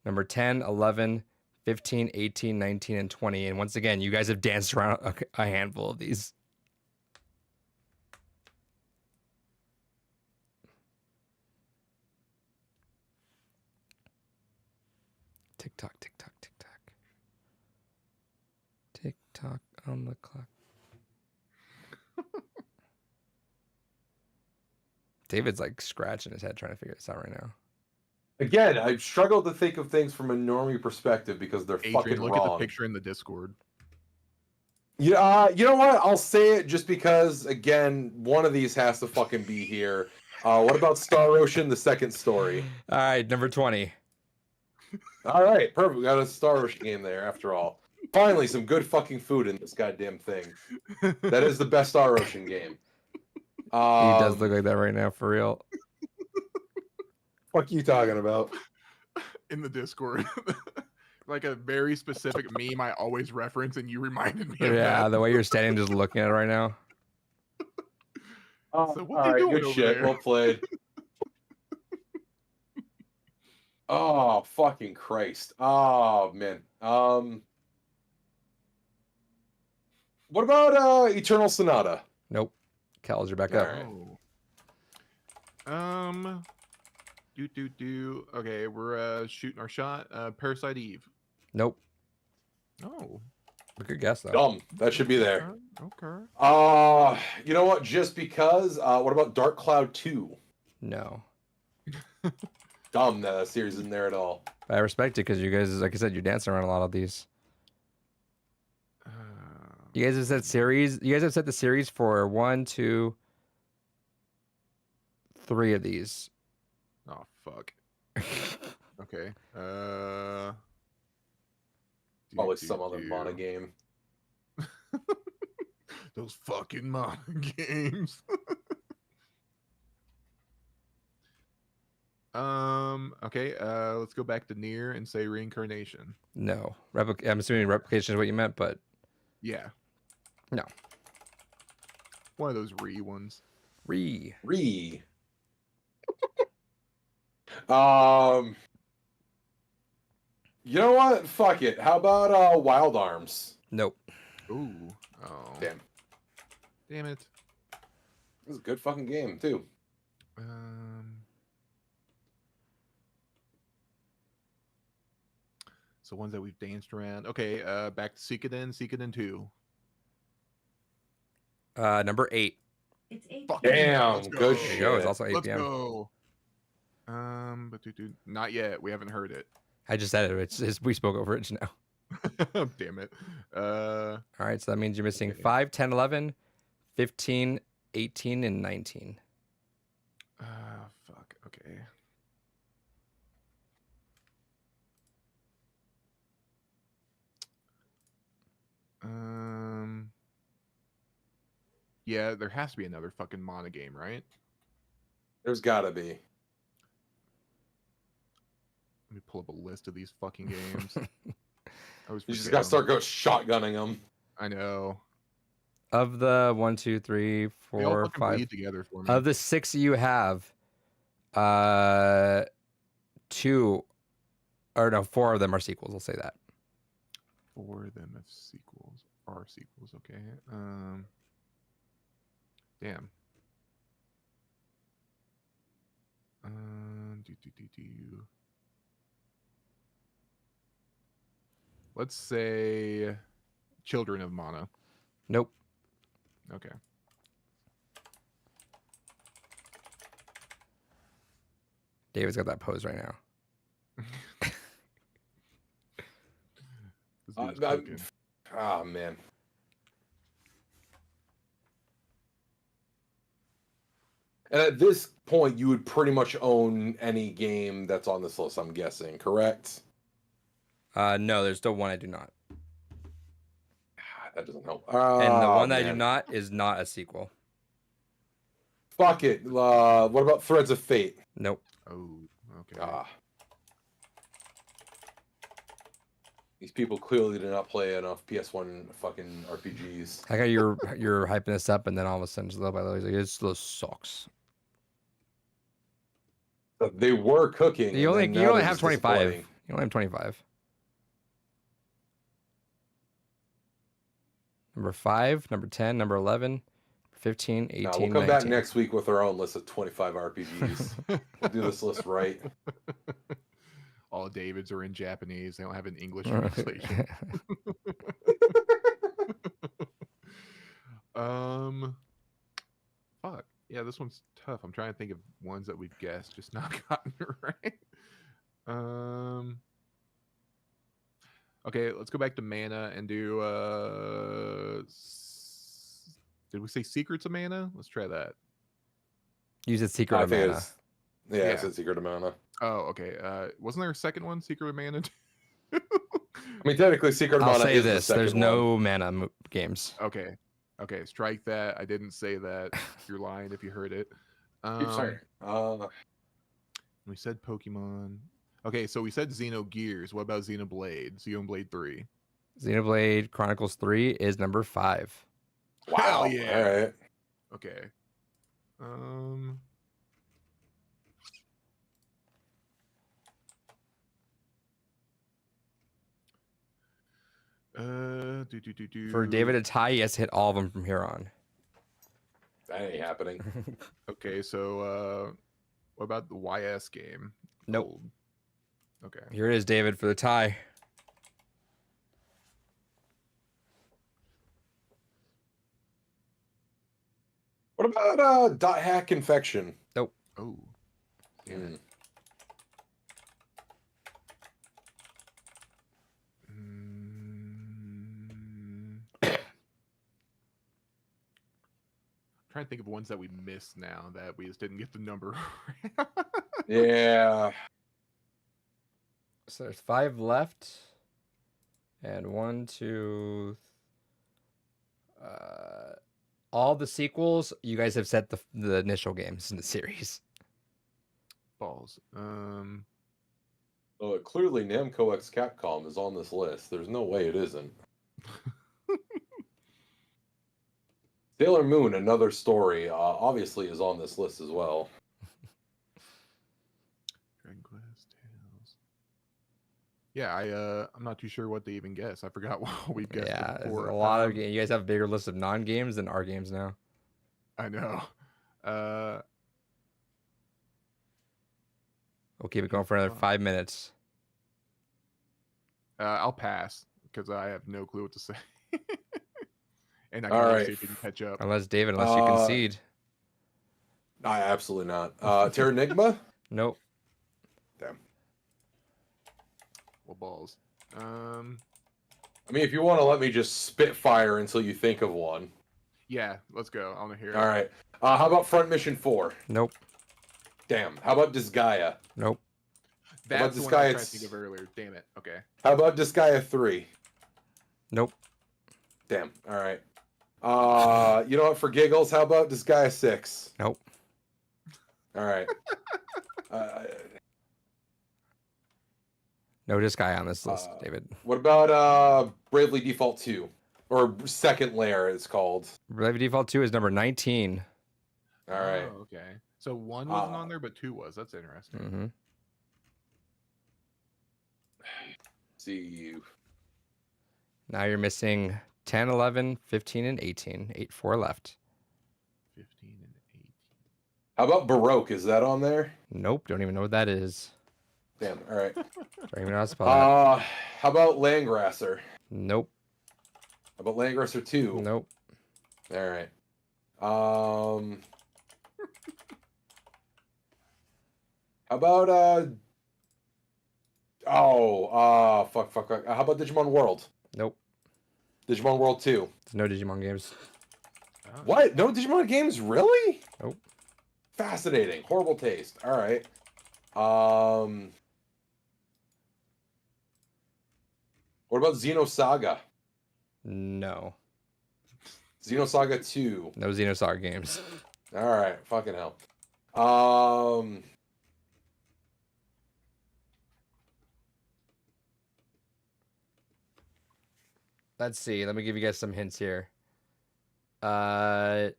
number 10, 11, 15, 18, 19, and 20. And once again, you guys have danced around a handful of these. Tick tock, tick tock, tick tock. Tick tock on the clock. David's like scratching his head trying to figure this out right now. Again, I've struggled to think of things from a normie perspective because they're fucking Adrian, look wrong. at the picture in the Discord. Yeah, you know what? I'll say it just because, again, one of these has to fucking be here. What about Star Ocean, the second story? All right, number 20. All right, perfect. We got a Star Ocean game there after all. Finally, some good fucking food in this goddamn thing. That is the best Star Ocean game. He does look like that right now, for real. What you talking about? In the Discord. Like a very specific meme I always reference, and you reminded me of Yeah, that. the way you're standing just looking at it right now. So what all they right, doing good over shit. there? Well played. Oh, fucking Christ. Oh, man. What about Eternal Sonata? Nope. Cal's your back All up. right. Oh. Okay, we're shooting our shot. Parasite Eve. Nope. Oh. Good guess though. Dumb. That should be there. Okay. You know what? Just because. What about Dark Cloud 2? No. Dumb that series isn't there at all. I respect it because you guys, like I said, you're dancing around a lot of these. You guys have said series. You guys have set the series for 1, 2, 3 of these. Oh fuck. Okay. Probably some other mana game. Those fucking mana games. Okay. Let's go back to Nier and say reincarnation. No. I'm assuming replication is what you meant, but Yeah. No. One of those ones. Re. You know what? Fuck it. How about Wild Arms? nope. Ooh. Oh. Damn it. This is a good fucking game too. So ones that we've danced around. Okay, back to Suikoden 2. Number 8. It's 8. Fuck Damn, let's good go. There you go. It's shit. also 8 Let's p.m. go. But not yet. We haven't heard it. I just said it. We spoke over it just now. Damn it. All right, so that means you're missing Okay. 5, 10, 11, 15, 18, and 19. Fuck. Okay. Yeah, there has to be another fucking mana game, right? There's gotta be. Let me pull up a list of these fucking games. I was You just gotta forgetting. start go shotgunning them. I know. Of the 1, 2, 3, They all 4, fucking 5. bleed together for me. Of the 6 you have, 2 or no, 4 of them are sequels. I'll say that. 4 of them have sequels. Are sequels, okay. Damn. Let's say Children of Mana. Nope. Okay. David's got that pose right now. This dude's I- cooking. Ah, man. And at this point, you would pretty much own any game that's on this list, I'm guessing, correct? No, there's still one I do not. Ah, that doesn't help. And the Ah, one that I do man. not is not a sequel. Fuck it. What about Threads of Fate? Nope. Oh, okay. Ah. These people clearly did not play enough PS1 fucking RPGs. I got you're hyping this up, and then all of a sudden, just little by little, he's like, "This little sucks." But they were cooking. You and only then you now only they're have just 25. disappointing. You only have 25. Number 5, number 10, number 11, 15, 18, No, we'll come 19. back next week with our own list of 25 RPGs. We'll do this list right. All Davids are in Japanese. They don't have an English translation. Fuck. Yeah, this one's tough. I'm trying to think of ones that we've guessed, just not gotten it right. Okay, let's go back to mana and do did we say Secrets of Mana? Let's try that. Use it secret I of think mana. it's, yeah, Yeah. it's a Secret of Mana. Oh, okay. Wasn't there a second one, Secret of Mana? I mean, technically, Secret of I'll Mana say is this: the there's second one. no mana games. Okay. Okay, strike that. I didn't say that. You're lying if you heard it. Oops, sorry. We said Pokemon. Okay, so we said Xenogears. What about Xenoblade? Xenoblade 3. Xenoblade Chronicles 3 is number 5. Wow. Hell yeah. All right. Okay. For David to tie, he has to hit all of them from here on. That ain't happening. Okay, so what about the YS game? Nope. Gold. Okay. Here it is, David, for the tie. What about Dot Hack Infection? Oh. Damn it. Trying to think of ones that we missed now that we just didn't get the number. Yeah. So there's 5 left. And 1, 2. All the sequels, you guys have set the initial games in the series. Balls. Oh, clearly Namco X Capcom is on this list. There's no way it isn't. Sailor Moon, Another Story, obviously is on this list as well. Dragon Quest Tales. Yeah, I'm not too sure what to even guess. I forgot what we guessed Yeah, there's before. a lot of games. You guys have a bigger list of non-games than our games now. I know. We'll keep it going for another 5 minutes. I'll pass because I have no clue what to say. And I All can right. see if you can catch up. Unless you concede. Absolutely not. Terranigma? Nope. Damn. Well, balls. I mean, if you want to let me just spitfire until you think of one. Yeah, let's go. I want to hear it. All right. How about Front Mission 4? Nope. Damn. How about Disgaea? Nope. That's this the one guy I was trying to it's- think of earlier. Damn it. Okay. How about Disgaea 3? Nope. Damn. All right. You know what? For giggles, how about Disgaea 6? Nope. All right. No Disgaea on this list, David. What about Bravely Default 2? Or Second Layer, it's called. Bravely Default 2 is number 19. All right. Oh, okay. So 1 wasn't on there, but 2 was. That's interesting. Mm-hmm. See you. Now you're missing 10, 11, 15, and 18. 8, 4 left. 15 and 18. How about Baroque? Is that on there? Nope. Don't even know what that is. Damn. All right. Don't even know how to spell that. How about Landgrasser? Nope. How about Landgrasser 2? Nope. All right. How about fuck. How about Digimon World? Nope. Digimon World 2. There's no Digimon games. Oh. What? No Digimon games? Really? Nope. Fascinating. Horrible taste. All right. What about Xenosaga? No. Xenosaga 2. No Xenosaga games. All right. Fucking hell. Let's see. Let me give you guys some hints here. 2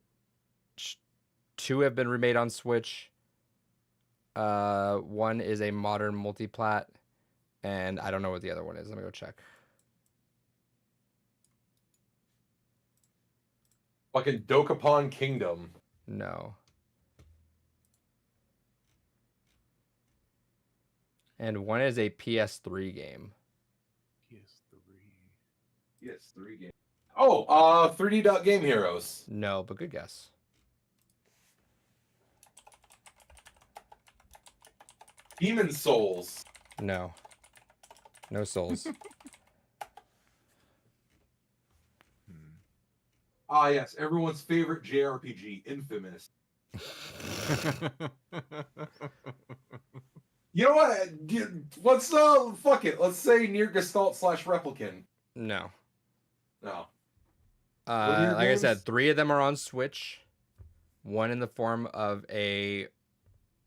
have been remade on Switch. 1 is a modern multiplat, and I don't know what the other one is. Let me go check. Fucking Dokapon Kingdom. No. And 1 is a PS3 game. PS3. PS3 game. Oh, 3D Dot Game Heroes. No, but good guess. Demon Souls. No. No Souls. Ah, yes, everyone's favorite JRPG, Infamous. You know what? Let's fuck it. Let's say Near Gestalt / Replicant. No. No. are your Like I said, games? 3 of them are on Switch. 1 in the form of a,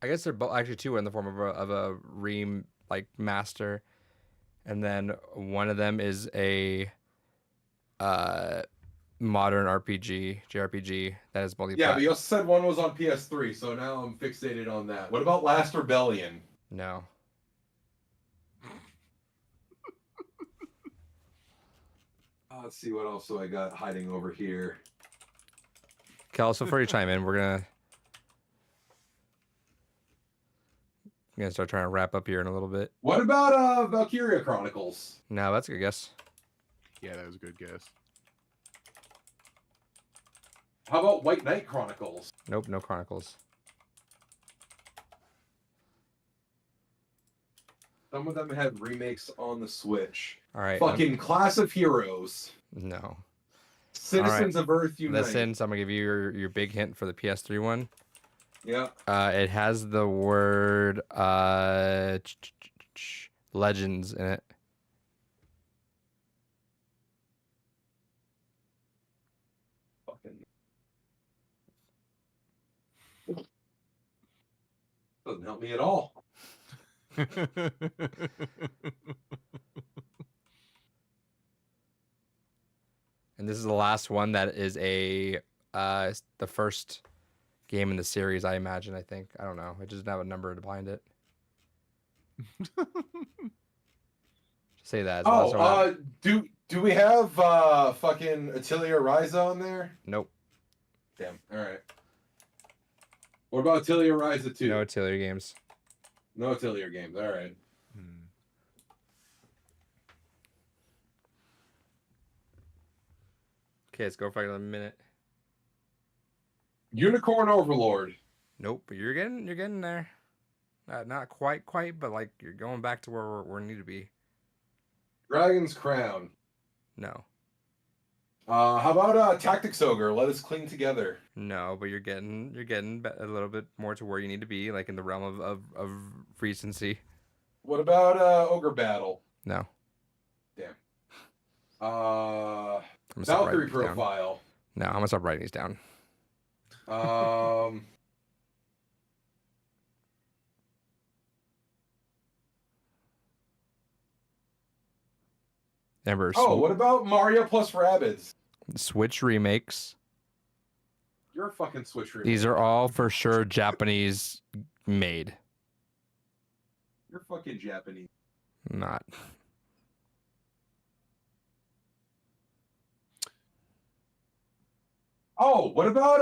I guess they're both actually 2 in the form of a master, and then 1 of them is a modern RPG, JRPG that is multi. Yeah, but you also said one was on PS3, so now I'm fixated on that. What about Last Rebellion? No. Let's see what else do I got hiding over here. Kel, so before you chime in, we're gonna start trying to wrap up here in a little bit. What about Valkyria Chronicles? No, that's a good guess. Yeah, that was a good guess. How about White Knight Chronicles? Nope, no Chronicles. Some of them had remakes on the Switch. All right. Fucking Class of Heroes. No. Citizens of Earth Unite. Listen, so I'm gonna give you your big hint for the PS3 one. Yeah. It has the word Legends in it. Fucking. Doesn't help me at all. And this is the last one that is the first game in the series, I imagine. I think. I don't know. It doesn't have a number behind it. Say that. It's the last one. Do we have fucking Atelier Ryza on there? Nope. Damn. All right. What about Atelier Ryza 2? No Atelier games. No Atelier games. All right. Okay, let's go for another minute. Unicorn Overlord. Nope, but you're getting there. Not quite, but like you're going back to where we need to be. Dragon's Crown. No, How about Tactics Ogre? Let us cling together. no, but you're getting a little bit more to where you need to be, like in the realm of recency. What about Ogre Battle? No, Damn. I'm gonna stop Valkyrie writing these down. Profile. No, I'm gonna stop writing these down. Remember, What about Mario plus Rabbids? Switch remakes. You're a fucking Switch remake. These are all for sure Japanese made. You're fucking Japanese. Not. Oh, what about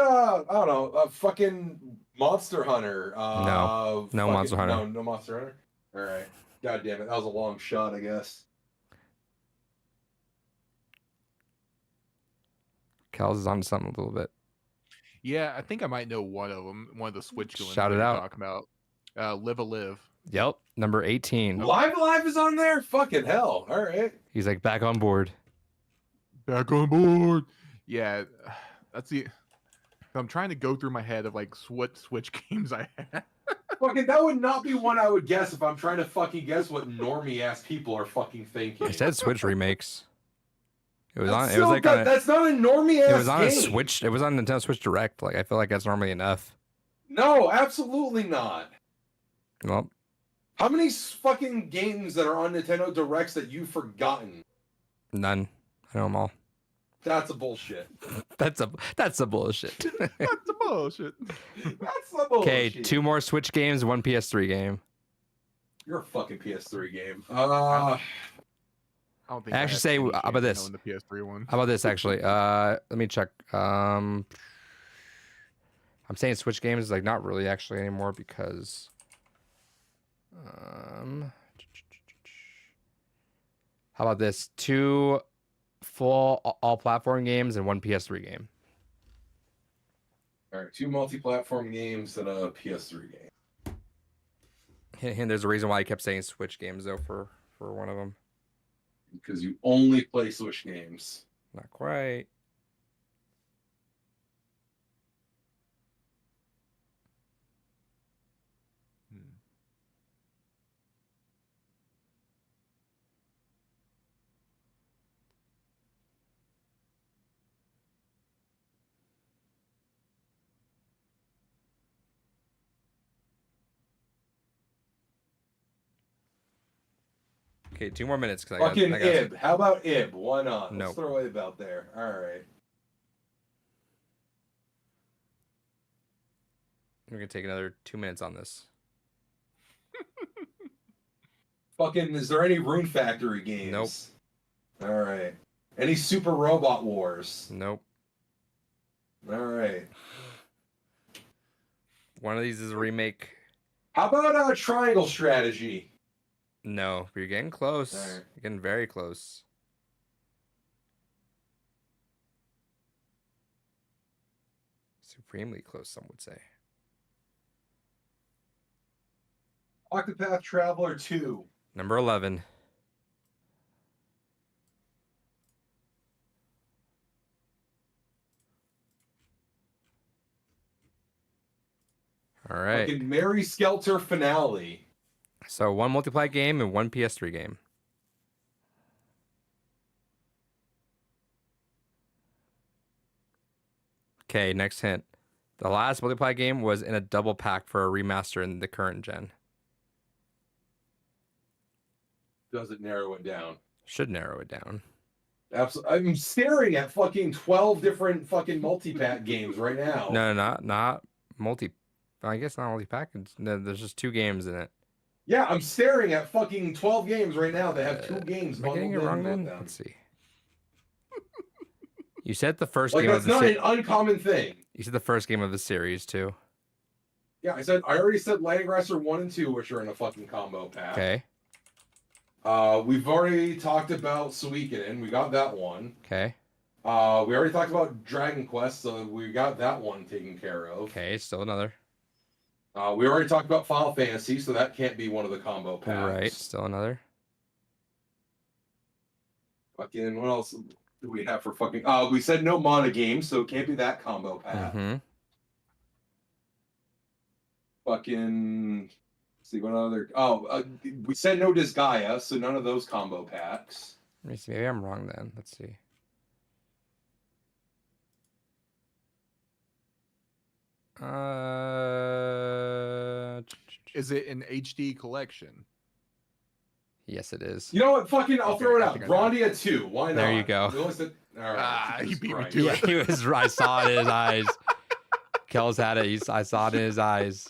I don't know, fucking Monster Hunter? No Monster Hunter. No Monster Hunter. All right. God damn it, that was a long shot, I guess. Cal's is on something a little bit. Yeah, I think I might know one of them. One of the Switch ones Shout that it you're out. talking about. Live a Live. Yep, number 18. Live Alive is on there? Fucking hell. All right. He's like back on board. Back on board. Yeah, that's the. I'm trying to go through my head of like what Switch games I had. Fucking that would not be one I would guess if I'm trying to fucking guess what normie ass people are fucking thinking. It said Switch remakes. It was That's on. It was so like good. on. That's not a normie ass It was on a game. Switch. It was on Nintendo Switch Direct. Like I feel like that's normally enough. No, absolutely not. Well, How many fucking games that are on Nintendo Directs that you've forgotten? none. I know them all. That's a bullshit. That's a bullshit. That's the bullshit. That's a bullshit. Okay, 2 more Switch games, 1 PS3 game. You're a fucking PS3 game. I don't think. I I actually had say, any how about chance of this? knowing the PS3 one. How about this actually? Let me check. I'm saying Switch games is like not really actually anymore because how about this? 2 full all platform games and 1 PS3 game. All right, 2 multi-platform games and a PS3 game. And there's a reason why I kept saying Switch games though for one of them. Because you only play Switch games. Not quite. Okay, 2 more minutes. Cause Fucking I got Ib. How about Ib? Why not? Nope. Let's throw Ib out there. All right. We're gonna take another 2 minutes on this. Fucking, is there any Rune Factory games? Nope. All right. Any Super Robot Wars? Nope. All right. One of these is a remake. How about Triangle Strategy? No, but you're getting close. All right. You're getting very close. Supremely close, some would say. Octopath Traveler 2. Number 11. All right. Fucking Mary Skelter Finale. So one multiplayer game and one PS3 game. Okay, next hint. The last multiplayer game was in a double pack for a remaster in the current gen. Does it narrow it down? Should narrow it down. Absolutely. I'm staring at fucking 12 different fucking multi-pack games right now. No, not multi. I guess not multi-pack. No, there's just 2 games in it. Yeah, I'm staring at fucking 12 games right now that have 2 games. Am I getting it wrong then? Them. Let's see. You said the first Like, game that's of the not an uncommon thing. You said the first game of the series too. Yeah, I already said Landgrasser 1 and 2, which are in a fucking combo pack. Okay. We've already talked about Suikoden. We got that one. Okay. We already talked about Dragon Quest, so we got that one taken care of. Okay. Still another. We already talked about Final Fantasy, so that can't be one of the combo packs. Right. Still another. Fucking, what else do we have for fucking... we said no Mana games, so it can't be that combo pack. Mm-hmm. Fucking... See what other... we said no Disgaea, so none of those combo packs. Let me see. Maybe I'm wrong then. Let's see. Is it an HD collection? Yes, it is. You know what? Fucking, I'll Okay, throw it I out. think I know. Grandia 2. Why not? There you go. All right. He Jesus beat me Christ. to Yeah, it. he was. I saw it in his eyes. Kel's had it. I saw it in his eyes.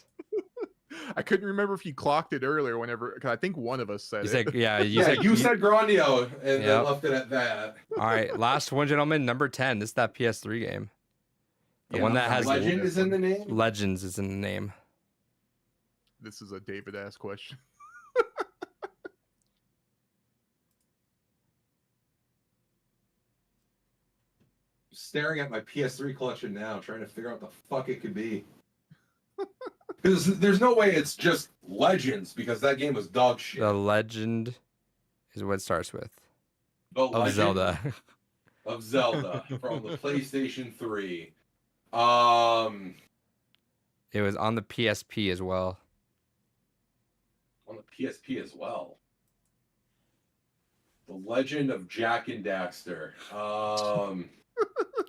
I couldn't remember if you clocked it earlier. Whenever, because I think one of us said You it. said, yeah. You said Grandia, and Yep. then left it at that. All right, last one, gentlemen. Number 10. This is that PS3 game. The one that has Legend is in the name. Legends is in the name. This is a David ass question. Staring at my PS3 collection now, trying to figure out what the fuck it could be. Because there's no way it's just Legends, because that game was dog shit. The Legend is what it starts with. The Of Legend Zelda. of Zelda from the PlayStation 3. It was on the PSP as well. On the PSP as well. The Legend of Jak and Daxter. I'm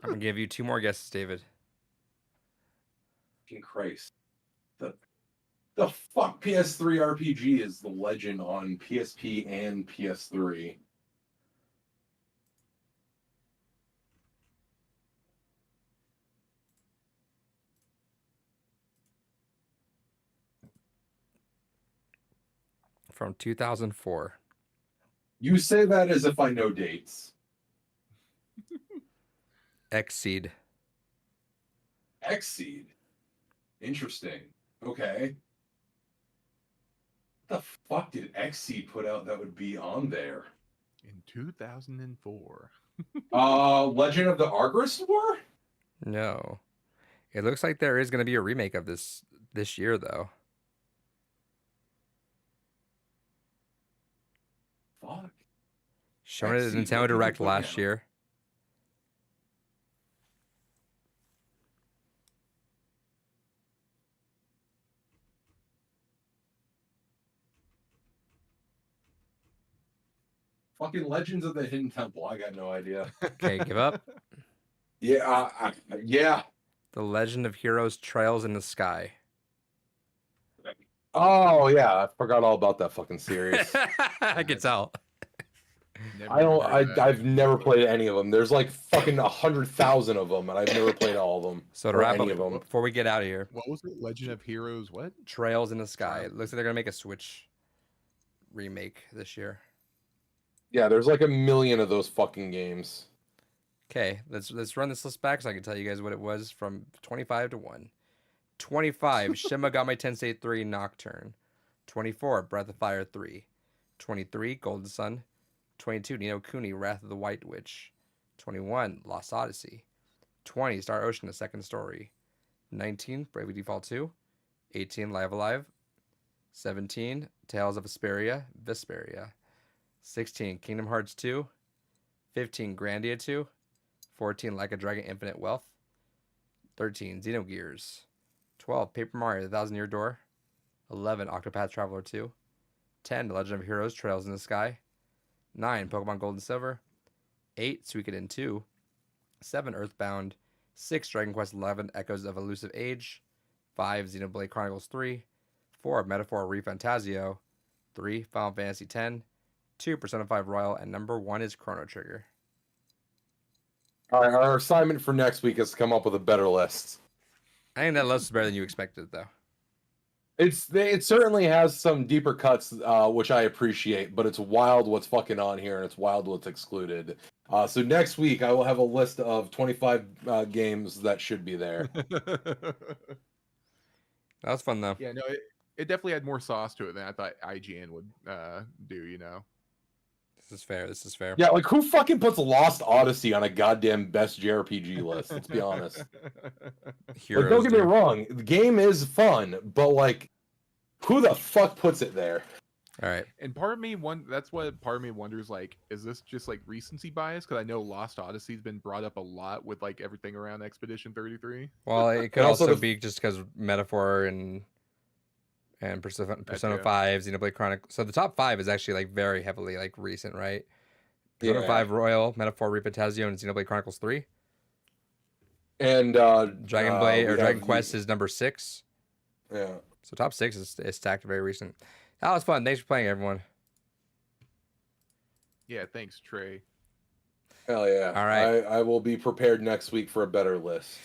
gonna give you 2 more guesses, David. Fucking Christ. The fuck PS3 RPG is The Legend on PSP and PS3. From 2004. You say that as if I know dates. Xseed. Xseed. Interesting. Okay. What the fuck did Xseed put out that would be on there? In 2004. Legend of the Argrist War? No. It looks like there is gonna be a remake of this year though. Fuck. Shown at Xseed, the what Nintendo did they Direct put last out? year. Fucking Legends of the Hidden Temple. I got no idea. Okay, give up. Yeah, yeah. The Legend of Heroes Trails in the Sky. Oh yeah, I forgot all about that fucking series. I can tell. Never I don't. heard of that. I've never played any of them. There's like fucking 100,000 of them, and I've never played all of them. So to or wrap any up, of them. before we get out of here, What was it? Legend of Heroes? What? Trails in the Sky. It looks like they're gonna make a Switch remake this year. Yeah, there's like a million of those fucking games. Okay, let's run this list back so I can tell you guys what it was from 25 to 1. 25, Shin Megami Tensei 3 Nocturne. 24, Breath of Fire 3. 23, Golden Sun. 22, Ni no Kuni, Wrath of the White Witch. 21, Lost Odyssey. 20, Star Ocean, The Second Story. 19, Bravely Default 2. 18, Live Alive. 17, Tales of Vesperia. 16, Kingdom Hearts 2. 15, Grandia 2. 14, Like a Dragon Infinite Wealth. 13, Xenogears. 12, Paper Mario The Thousand Year Door. 11, Octopath Traveler 2. 10, The Legend of Heroes Trails in the Sky. 9, Pokemon Gold and Silver. 8, Suikoden 2. 7, Earthbound. 6, Dragon Quest XI Echoes of Elusive Age. 5, Xenoblade Chronicles 3. 4, Metaphor ReFantazio. 3, Final Fantasy X. 2, Persona 5 Royal. And number 1 is Chrono Trigger. All right, our assignment for next week is to come up with a better list. I think that list is better than you expected, though. It certainly has some deeper cuts, which I appreciate, but it's wild what's fucking on here, and it's wild what's excluded. So next week I will have a list of 25 games that should be there. That was fun, though. Yeah, no, it definitely had more sauce to it than I thought IGN would do. You know. This is fair. Yeah, like who fucking puts Lost Odyssey on a goddamn best JRPG list? Let's be honest. Like, don't get me wrong, the game is fun, but like, who the fuck puts it there? All right. And part of me that's what part of me wonders, like, is this just like recency bias? Because I know Lost Odyssey's been brought up a lot with like everything around Expedition 33. Well, it could And also also the- be just because Metaphor and Persona too. 5, Xenoblade Chronicles. So the top 5 is actually like very heavily like recent, right? Persona Yeah. 5 Royal, Metaphor ReFantazio, and Xenoblade Chronicles 3. And Dragon Blade we or Dragon have Quest is number 6. Yeah. So top 6 is stacked very recent. That was fun. Thanks for playing, everyone. Yeah, thanks, Trey. Hell yeah. All right. I will be prepared next week for a better list.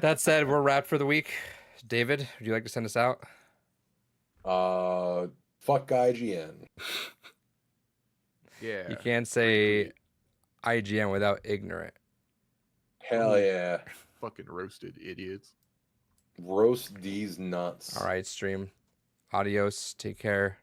That said, we're wrapped for the week. David, would you like to send us out? Fuck IGN. Yeah. You can't say IGN without ignorant. Hell yeah. Fucking roasted idiots. Roast these nuts. All right, stream. Adios. Take care.